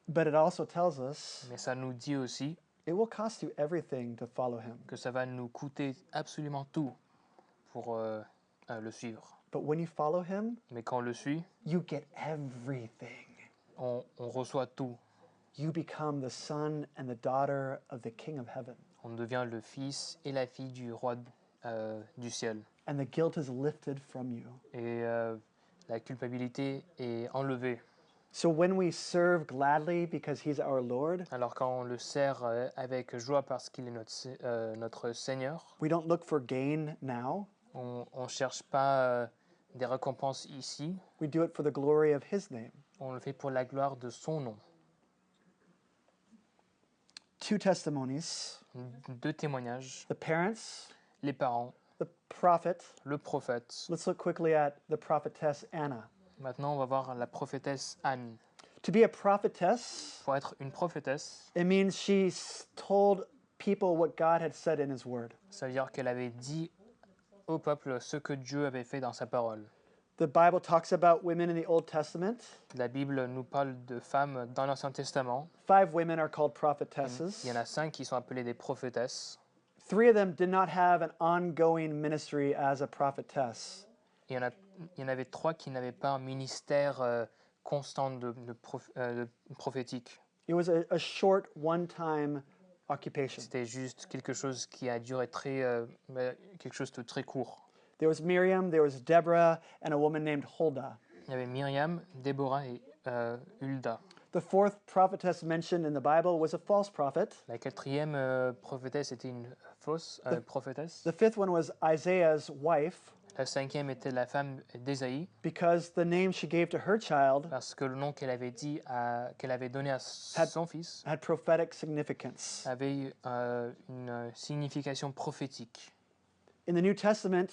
But it also tells us Mais ça nous dit aussi it will cost you everything to follow him. que ça va nous coûter absolument tout pour le suivre. But when you follow him, Mais quand on le suit, you get everything. on reçoit tout. You become the son and the daughter of the King of heaven. On devient le fils et la fille du roi du ciel. And the guilt is lifted from you. Et la culpabilité est enlevée. So when we serve gladly because he's our Lord, Alors quand on le sert avec joie parce qu'il est notre Seigneur, we don't look for gain now. on ne cherche pas des récompenses ici, We do it for the glory of his name. on le fait pour la gloire de son nom. 2 testimonies. Deux témoignages, The parents, les parents, the prophet. le prophète. Let's look quickly at the prophetess Anna. Maintenant, on va voir la prophétesse Anne. To be a prophetess, Pour être une prophétesse, it means she told people what God had said in his word. ça veut dire qu'elle avait dit au peuple ce que Dieu avait fait dans sa parole. The Bible talks about women in the Old Testament. La Bible nous parle de femmes dans l'Ancien Testament. 5 women are called Il prophetesses. y en a 5 qui sont appelées des prophétesses. 3 of them did not have an ongoing ministry as a prophetess. Il y en avait 3 qui n'avaient pas un ministère constant de prophétique. It was a short, one-time occupation. C'était juste quelque chose qui a duré quelque chose de très court. There was Miriam, there was Deborah, and a woman named Huldah. Il y avait Myriam, Déborah et Hulda. The 4th prophetess mentioned in the Bible was a false prophet. La 4e prophétesse était une fausse prophétesse. The 5th one was Isaiah's wife, La 5e était la femme d'Ésaïe, because the name she gave to her child parce que le nom qu'elle avait qu'elle avait donné à son fils had prophetic significance. avait une signification prophétique. In the New Testament,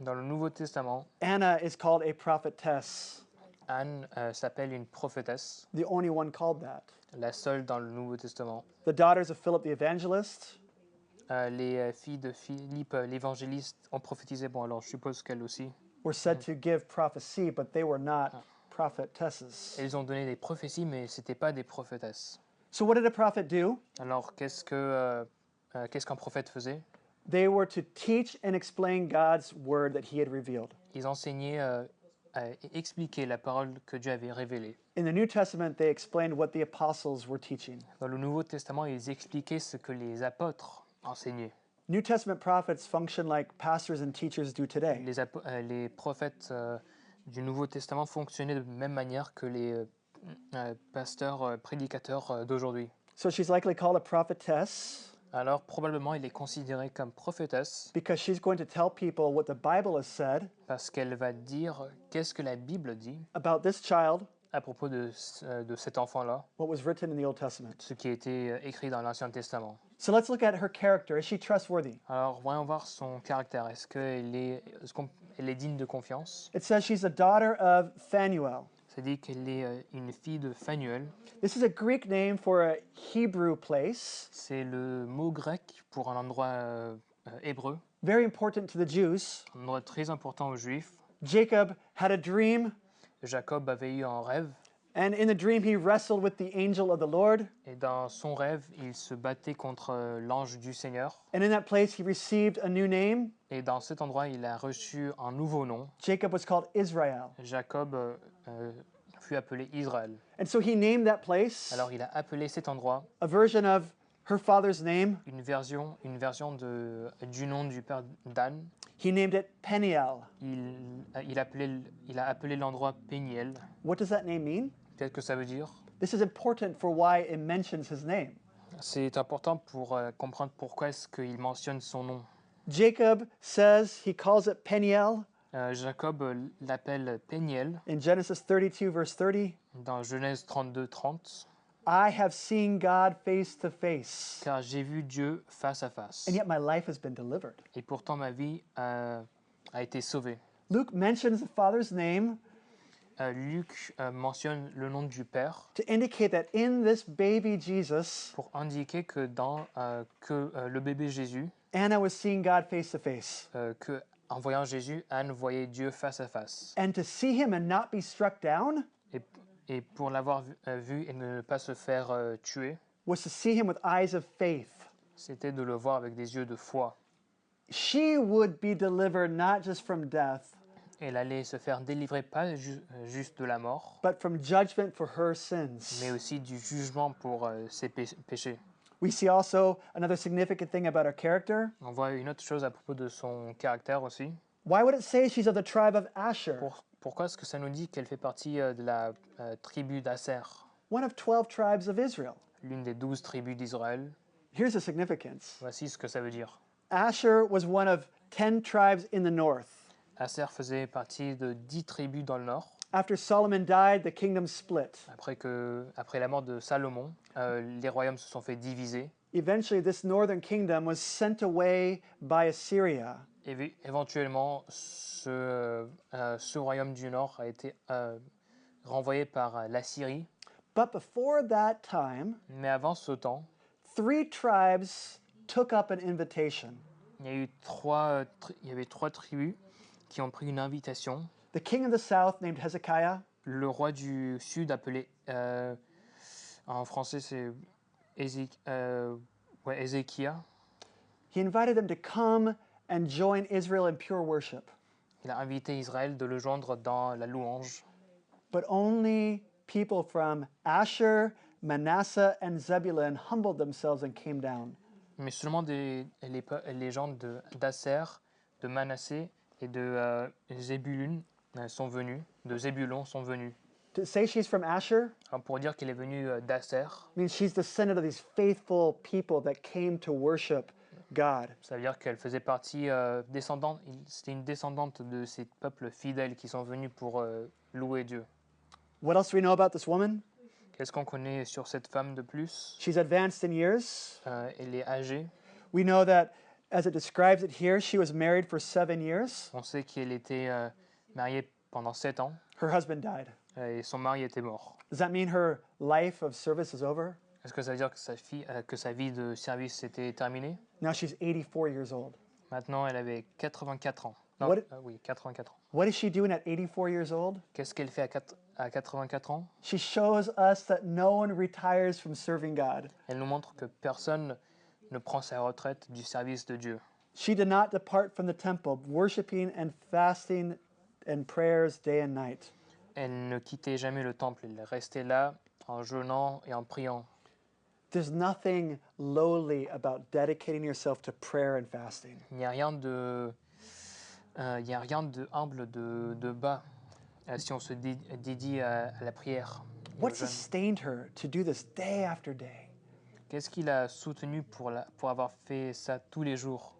Dans le Nouveau Testament, Anna is called a prophetess, Anne s'appelle une prophétesse, the only one called that. la seule dans le Nouveau Testament. The daughters of Philip the evangelist, Les filles de Philippe l'évangéliste ont prophétisé. Bon, alors je suppose qu'elles aussi. were said to give prophecy, but they were not prophetesses. Elles ont donné des prophéties, mais ce n'étaient pas des prophétesses. So what did a prophet do? Alors, qu'est-ce qu'un prophète faisait? They were to teach and explain God's word that he had revealed. Ils enseignaient et expliquaient la parole que Dieu avait révélée. In the New Testament, they explained what the apostles were teaching. Dans le Nouveau Testament, ils expliquaient ce que les apôtres enseignaient. New Testament prophets function like pastors and teachers do today. Les prophètes du Nouveau Testament fonctionnaient de même manière que les pasteurs, prédicateurs d'aujourd'hui. So she's likely called a prophetess Alors, probablement, il est considéré comme prophétesse because she's going to tell people what the Bible has said parce qu'elle va dire qu'est-ce que la Bible dit about this child, à propos de cet enfant-là, what was written in the Old Testament. ce qui a été écrit dans l'Ancien Testament. So let's look at her character. Is she trustworthy? Alors, voyons voir son caractère. Elle est digne de confiance? It says she's a daughter of Phanuel. Ça dit qu'elle est une fille de Phanuel. This is a Greek name for a Hebrew place, C'est le mot grec pour un endroit hébreu, very important to the Jews. un endroit très important aux Juifs. Jacob had a dream, Jacob avait eu un rêve, and in the dream he wrestled with the angel of the Lord. et dans son rêve, il se battait contre l'ange du Seigneur. And in that place he received a new name. Et dans cet endroit, il a reçu un nouveau nom. Jacob was called Israel. Jacob fut appelé Israël. And so he named that place Alors il a appelé cet endroit a version of her father's name. une version du nom du père d'Anne. He named it Peniel. Il a appelé l'endroit Péniel. What does that name mean? Qu'est-ce que ça veut dire? This is important for why it mentions his name. C'est important pour comprendre pourquoi est-ce qu'il mentionne son nom. Jacob says he calls it Peniel Jacob l'appelle Péniel in Genesis 32, verse 30. dans Genèse 32, 30. I have seen God face to face, Car j'ai vu Dieu face à face. and yet my life has been delivered. Et pourtant ma vie a été sauvée. Luke mentions the father's name Luc mentionne le nom du Père to indicate that in this baby Jesus, pour indiquer que le bébé Jésus, Anna was seeing God face to face. en voyant Jésus, Anne voyait Dieu face à face. And to see him and not be struck down Et pour l'avoir vu et ne pas se faire tuer, was to see him with eyes of faith. c'était de le voir avec des yeux de foi. She would be delivered not just from death, Elle allait se faire délivrer pas juste de la mort, but from judgment for her sins. mais aussi du jugement pour ses péchés. We see also another significant thing about her character. On voit une autre chose à propos de son caractère aussi. Why would it say she's of the tribe of Asher? Pourquoi est-ce que ça nous dit qu'elle fait partie de la tribu d'Asser, one of 12 tribes of Israel? l'une des 12 tribus d'Israël? Here's the significance. Voici ce que ça veut dire. Asher was one of 10 tribes in the north. Asser faisait partie de 10 tribus dans le nord. After Solomon died, the kingdom split. Après la mort de Salomon, les royaumes se sont fait diviser. Eventually, this northern kingdom was sent away by Assyria. Éventuellement, ce royaume du nord a été renvoyé par la Syrie. But before that time, Mais avant ce temps, 3 tribes took up an invitation. il y avait 3 tribus qui ont pris une invitation. The king of the south, named Hezekiah, Le roi du sud, appelé en français c'est Ézéchias, he invited them to come and join Israel in pure worship. il a invité Israël de le joindre dans la louange. But only people from Asher, Manasseh, and Zebulun humbled themselves and came down. Mais seulement les gens d'Asser, de Manassé et de Zébulun sont venus, To say she's from Asher Alors, pour dire qu'il est venu d'Asser, means she's descendant of these faithful people that came to worship God. ça veut dire qu'elle faisait partie c'était une descendante de ces peuples fidèles qui sont venus pour louer Dieu. What else do we know about this woman? Qu'est-ce qu'on connaît sur cette femme de plus? She's advanced in years. Elle est âgée. We know that, as it describes it here, she was married for 7 years. On sait qu'elle était mariée pendant 7 ans Her husband died. et son mari était mort. Does that mean her life of service is over? Est-ce que ça veut dire que sa vie de service était terminée? Now she's 84 years old. Maintenant, elle avait 84 ans. Non, What- oui, 84 ans. What is she doing at 84 years old? Qu'est-ce qu'elle fait à 84 ans? She shows us that no one retires from serving God. Elle nous montre que personne ne prend sa retraite du service de Dieu. She did not depart from the temple, worshiping and fasting and prayers day and night. Elle ne quittait jamais le temple, elle restait là en jeûnant et en priant. There's nothing lowly about dedicating yourself to prayer and fasting. Il n'y a rien de humble, de bas, si on se dédie à la prière. et au What jeûne. sustained her to do this day after day? Qu'est-ce qui l'a soutenu pour avoir fait ça tous les jours?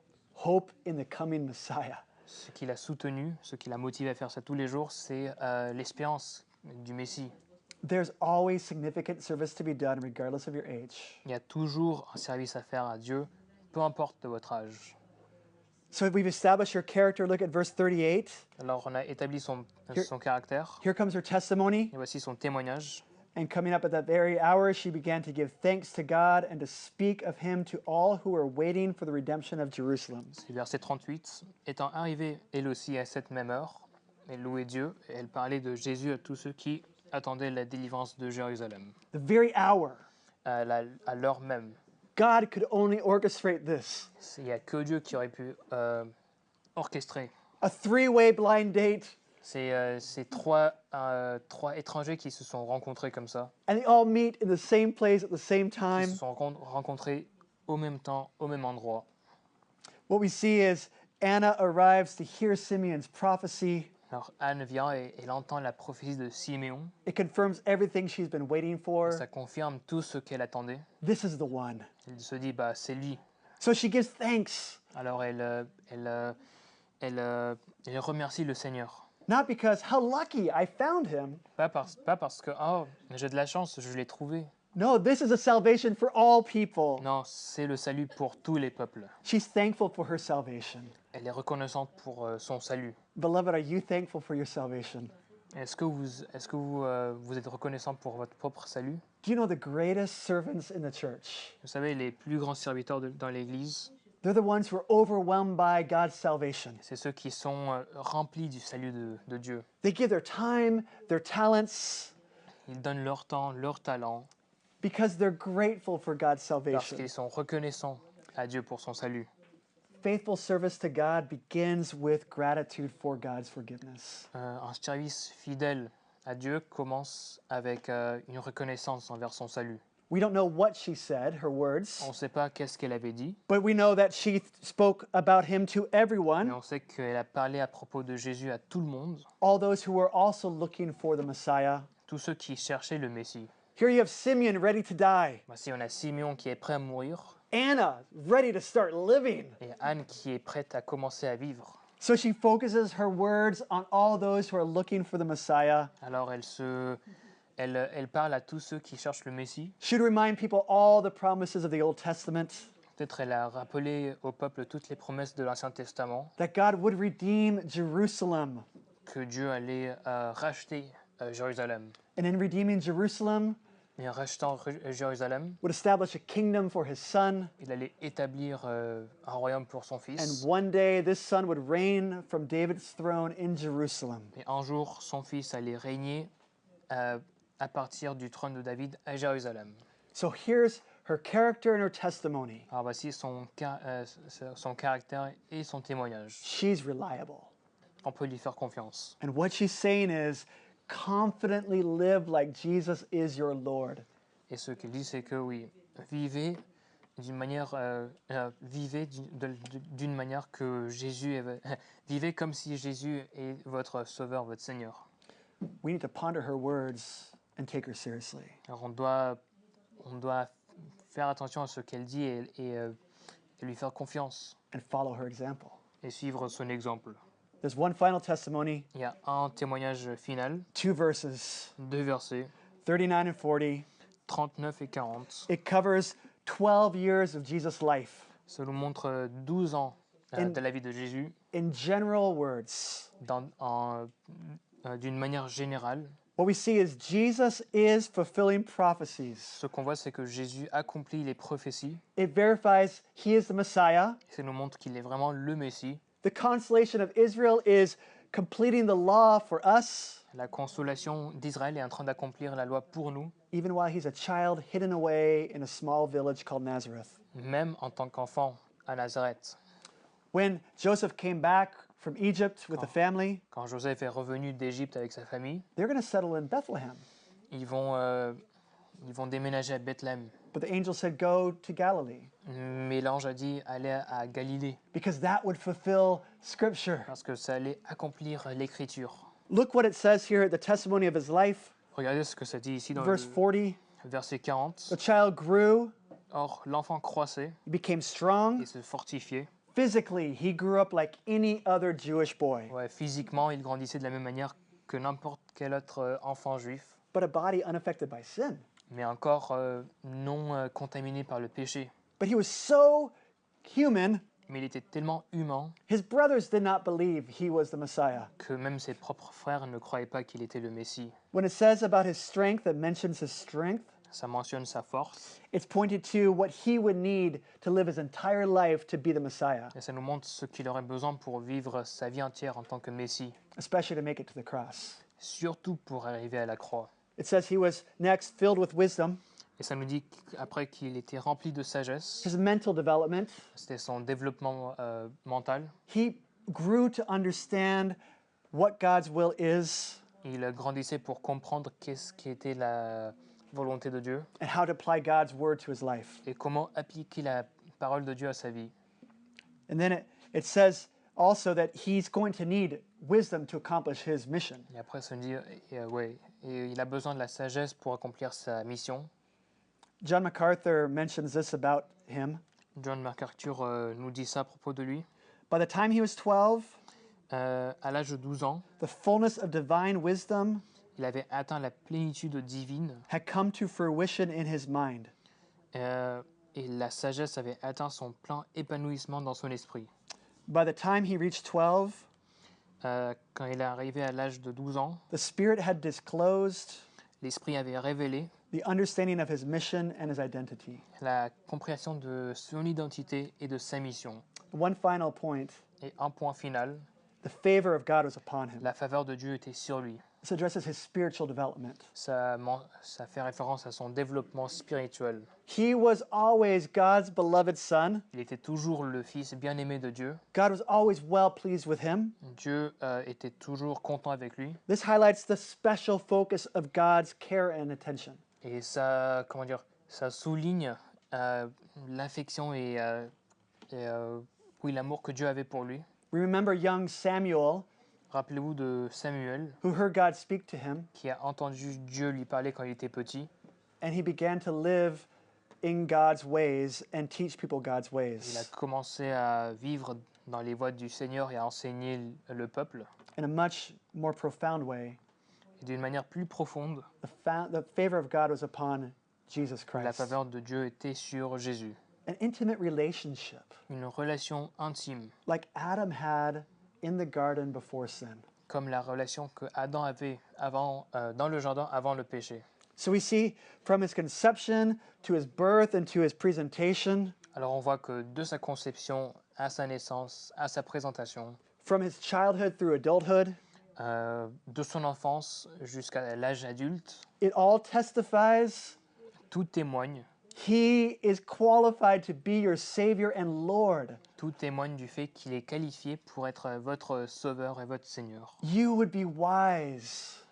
Hope in the coming Messiah. Ce qui l'a soutenu, ce qui l'a motivé à faire ça tous les jours, c'est l'espérance du Messie. There's always significant service to be done regardless of your age. Il y a toujours un service à faire à Dieu, peu importe de votre âge. So we've established her character. Look at verse 38. Alors on a établi son caractère, Here comes her testimony. et voici son témoignage. And coming up at that very hour, she began to give thanks to God and to speak of him to all who were waiting for the redemption of Jerusalem. C'est verset 38. Étant arrivée elle aussi à cette même heure, elle louait Dieu et elle parlait de Jésus à tous ceux qui attendaient la délivrance de Jérusalem. The very hour. À l'heure même. God could only orchestrate this. Il n'y a que Dieu qui aurait pu orchestrer. A 3-way blind date, C'est trois étrangers qui se sont rencontrés comme ça. and they all meet in the same place at the same Ils time. se sont rencontrés au même temps, au même endroit. What we see is Anna arrives to hear Simeon's prophecy. Alors Anne vient et elle entend la prophétie de Siméon. It confirms everything she's been waiting for. Ça confirme tout ce qu'elle attendait. This is the one. Elle se dit, bah, c'est lui. So she gives thanks, Alors elle remercie le Seigneur. not because how lucky I found him. Pas parce que oh, j'ai de la chance, je l'ai trouvé. No, this is a salvation for all people. Non, c'est le salut pour tous les peuples. She's thankful for her salvation. Elle est reconnaissante pour son salut. Beloved, are you thankful for your salvation? Est-ce que vous êtes reconnaissant pour votre propre salut? Do you know the greatest servants in the church? Vous savez, les plus grands serviteurs dans l'Église, They're the ones who are overwhelmed by God's salvation. c'est ceux qui sont remplis du salut de Dieu. They give their time, their talents, Ils donnent leur temps, leur talent, because they're grateful for God's parce salvation. qu'ils sont reconnaissants à Dieu pour son salut. Faithful service to God begins with gratitude for God's forgiveness. Un service fidèle à Dieu commence avec une reconnaissance envers son salut. We don't know what she said, her words, On ne sait pas qu'est-ce qu'elle avait dit, but we know that she spoke about him to mais everyone, on sait qu'elle a parlé à propos de Jésus à tout le monde, all those who were also looking for the Messiah. tous ceux qui cherchaient le Messie. Here you have Simeon ready to die, Voici, on a Simeon qui est prêt à mourir Anna ready to start living. et Anne qui est prête à commencer à vivre. So she focuses her words on all those who are looking for the Messiah. Alors elle parle à tous ceux qui cherchent le Messie. She would remind people all the promises of the Old Testament, Peut-être elle a rappelé au peuple toutes les promesses de l'Ancien Testament, that God would redeem Jerusalem. que Dieu allait racheter Jérusalem. And in redeeming Jerusalem, Et en rachetant Jérusalem, would establish a kingdom for his son. il allait établir un royaume pour son And fils. one day this son would reign from David's throne in Jerusalem. Et un jour, son fils allait régner à partir du trône de David à Jérusalem. So here's her character and her testimony. Alors voici son caractère et son témoignage. She's reliable. On peut lui faire confiance. And what she's saying is, confidently live like Jesus is your Lord. Et ce qu'il dit, c'est que oui, vivez d'une manière, d'une manière que Jésus est, vivez comme si Jésus est votre Sauveur, votre Seigneur. We need to ponder her words and take her seriously. Alors on doit faire attention à ce qu'elle dit et lui faire confiance And follow her example. et suivre son exemple. There's one final testimony, Il y a un témoignage final, 2 verses, 2 versets, 39 and 40. 39 et 40. It covers 12 years of Jesus' life. Ça nous montre 12 ans de la vie de Jésus In general words, d'une manière générale. what we see is Jesus is fulfilling prophecies. Ce qu'on voit, c'est que Jésus accomplit les prophéties. It verifies he is the Messiah. Ça nous montre qu'il est vraiment le Messie. The consolation of Israel is completing the law for us, La consolation d'Israël est en train d'accomplir la loi pour nous, even while he's a child hidden away in a small village called Nazareth. même en tant qu'enfant à Nazareth. When Joseph came back from Egypt with the family, Quand Joseph est revenu d'Égypte avec sa famille, they're going to settle in Bethlehem. ils vont déménager à Bethléem. But the angel said, go to Galilee, Mais l'ange a dit aller à Galilée, because that would fulfill Scripture. parce que ça allait accomplir l'Écriture. Look what it says here, the testimony of his life, Regardez ce que ça dit ici dans le verse 40. verset 40. The child grew, Or, l'enfant croissait he became strong. et se fortifiait. Physically, he grew up like any other Jewish boy, Ouais, physiquement, il grandissait de la même manière que n'importe quel autre enfant juif, but a body unaffected by sin. mais encore non contaminé par le péché. But he was so human, Mais il était tellement humain his brothers did not believe he was the Messiah. que même ses propres frères ne croyaient pas qu'il était le Messie. When it says about his strength, it mentions his strength, Ça mentionne sa force it's pointed to what he would need to live his entire life to be the Messiah, et ça nous montre ce qu'il aurait besoin pour vivre sa vie entière en tant que Messie, especially to make it to the cross. surtout pour arriver à la croix. It says he was next filled with wisdom, Et ça nous dit qu'après qu'il était rempli de sagesse, his mental development. c'était son développement mental. He grew to understand what God's will is Il grandissait pour comprendre qu'est-ce qui était la volonté de Dieu and how to apply God's word to his life. et comment appliquer la parole de Dieu à sa vie. And then it says also that he's going to need wisdom to accomplish his mission. Et après, ça nous dit, et il a besoin de la sagesse pour accomplir sa mission. John MacArthur mentions this about him. John MacArthur nous dit ça à propos de lui. By the time he was 12, À l'âge de 12 ans, the fullness of divine wisdom il avait atteint la plénitude divine had come to fruition in his mind. et la sagesse avait atteint son plein épanouissement dans son esprit. By the time he reached 12, Quand il est arrivé à l'âge de 12 ans, the Spirit had disclosed l'Esprit avait révélé the understanding of his mission and his identity. la compréhension de son identité et de sa mission. One final point, Et un point final, the favor of God was upon him. la faveur de Dieu était sur lui. This addresses his spiritual development. Ça fait référence à son développement spirituel. He was always God's beloved son. Il était toujours le fils bien-aimé de Dieu. God was always well pleased with him. Dieu était toujours content avec lui. This highlights the special focus of God's care and attention. Et ça, Ça souligne l'affection et oui, l'amour que Dieu avait pour lui. We remember young Samuel, Rappelez-vous de Samuel, who heard God speak to him, qui a entendu Dieu lui parler quand il était petit. and he began to live in God's ways and teach people God's Il a ways commencé à vivre dans les voies du Seigneur et à enseigner le peuple. in a much more profound way. Et d'une manière plus profonde, The favor of God was upon Jesus la Christ. faveur de Dieu était sur Jésus. An intimate relationship, Une relation intime, like Adam had in the garden before sin. comme la relation que Adam avait dans le jardin avant le péché. So we see from his conception to his birth and to his presentation, Alors on voit que de sa conception à sa naissance, à sa présentation, from his childhood through adulthood, de son enfance jusqu'à l'âge adulte, it all testifies tout témoigne, he is qualified to be your Savior and Lord. tout témoigne du fait qu'il est qualifié pour être votre sauveur et votre Seigneur. You would be wise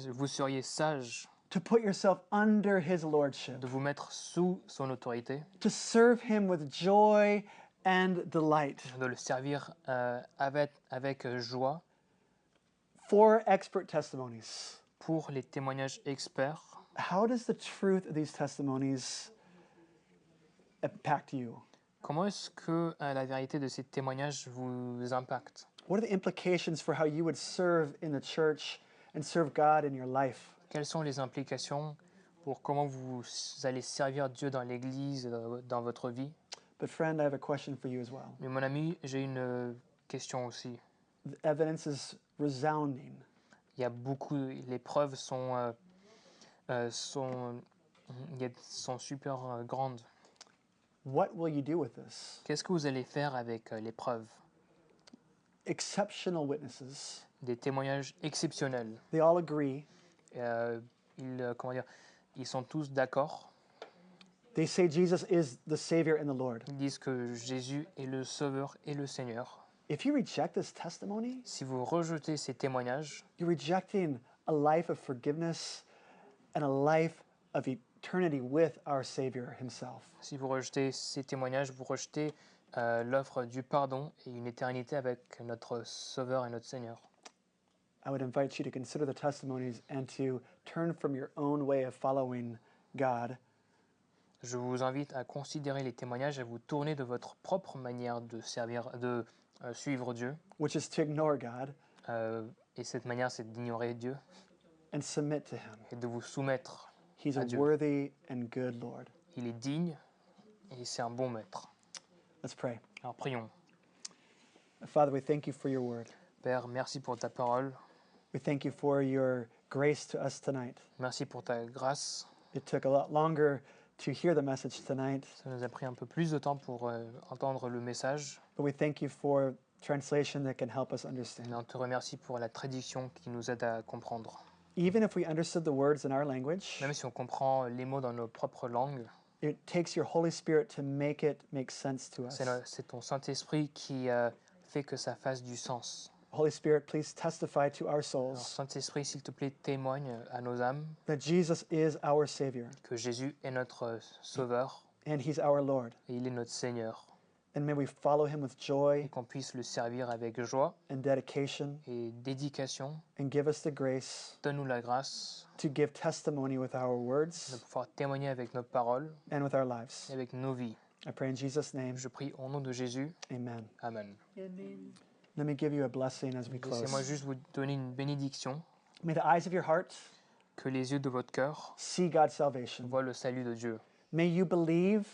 Vous seriez sage to put yourself under his lordship, de vous mettre sous son autorité, to serve him with joy and delight. de le servir avec joie. 4 expert testimonies. Pour les témoignages experts, How does the truth of these testimonies impact you? comment est-ce que la vérité de ces témoignages vous impacte? What are the implications for how you would serve in the church and serve God in your life? Quelles sont les implications pour comment vous allez servir Dieu dans l'Église, dans votre vie? But friend, I have a question for you as well. Mais mon ami, j'ai une question aussi. The evidence is resounding. Il y a beaucoup, les preuves sont super grandes. What will you do with this? Qu'est-ce que vous allez faire avec les preuves? Exceptional witnesses. Des témoignages exceptionnels. They all agree. Ils sont tous d'accord. They say Jesus is the Savior and the Lord. Ils disent que Jésus est le Sauveur et le Seigneur. If you reject this testimony, Si vous rejetez ces témoignages, you're rejecting a life of forgiveness and a life of eternity with our Savior himself. si vous rejetez ces témoignages, vous rejetez l'offre du pardon et une éternité avec notre Sauveur et notre Seigneur. I would invite you to consider the testimonies and to turn from your own way of following God Je vous invite à considérer les témoignages et à vous tourner de votre propre manière de suivre Dieu. which is to ignore God Et cette manière, c'est d'ignorer Dieu and submit to him. et de vous soumettre. He's a Adieu. worthy and good Lord. Il est digne et c'est un bon maître. Let's pray. Alors prions. Father, we thank you for your word. Père, merci pour ta parole. We thank you for your grace to us tonight. Merci pour ta grâce. It took a lot longer to hear the message tonight, Ça nous a pris un peu plus de temps pour entendre le message. but we thank you for translation that can help us understand. Mais on te remercie pour la traduction qui nous aide à comprendre. Even if we understood the words in our language, Même si on comprend les mots dans nos propres langues, it takes your Holy Spirit to make it make sense to us. c'est ton Saint-Esprit qui fait que ça fasse du sens. Holy Spirit, please testify to our Alors souls Saint-Esprit, s'il te plaît, témoigne à nos âmes that Jesus is our Savior que Jésus est notre Sauveur and He's our Lord. et il est notre Seigneur. And may we follow Him with Et joy qu'on puisse le servir avec joie and dedication et dédication. and give us the grace Donne-nous la grâce to give testimony with our de words pouvoir témoigner avec nos paroles and with our lives. et avec nos vies. I pray in Jesus' name. Je prie au nom de Jésus. Amen. Amen. Let me give you a blessing as we Laissez-moi close. juste vous donner une bénédiction. May the eyes of your heart Que les yeux de votre cœur see God's salvation. voient le salut de Dieu. May you believe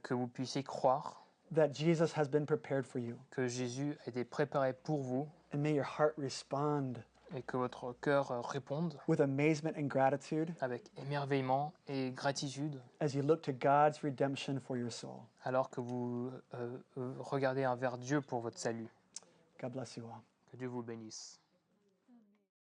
Que vous puissiez croire that Jesus has been prepared for you. que Jésus a été préparé pour vous And may your heart respond et que votre cœur réponde with amazement and gratitude avec émerveillement et gratitude as you look to God's redemption for your soul. alors que vous regardez vers Dieu pour votre salut. God bless you all. Que Dieu vous bénisse.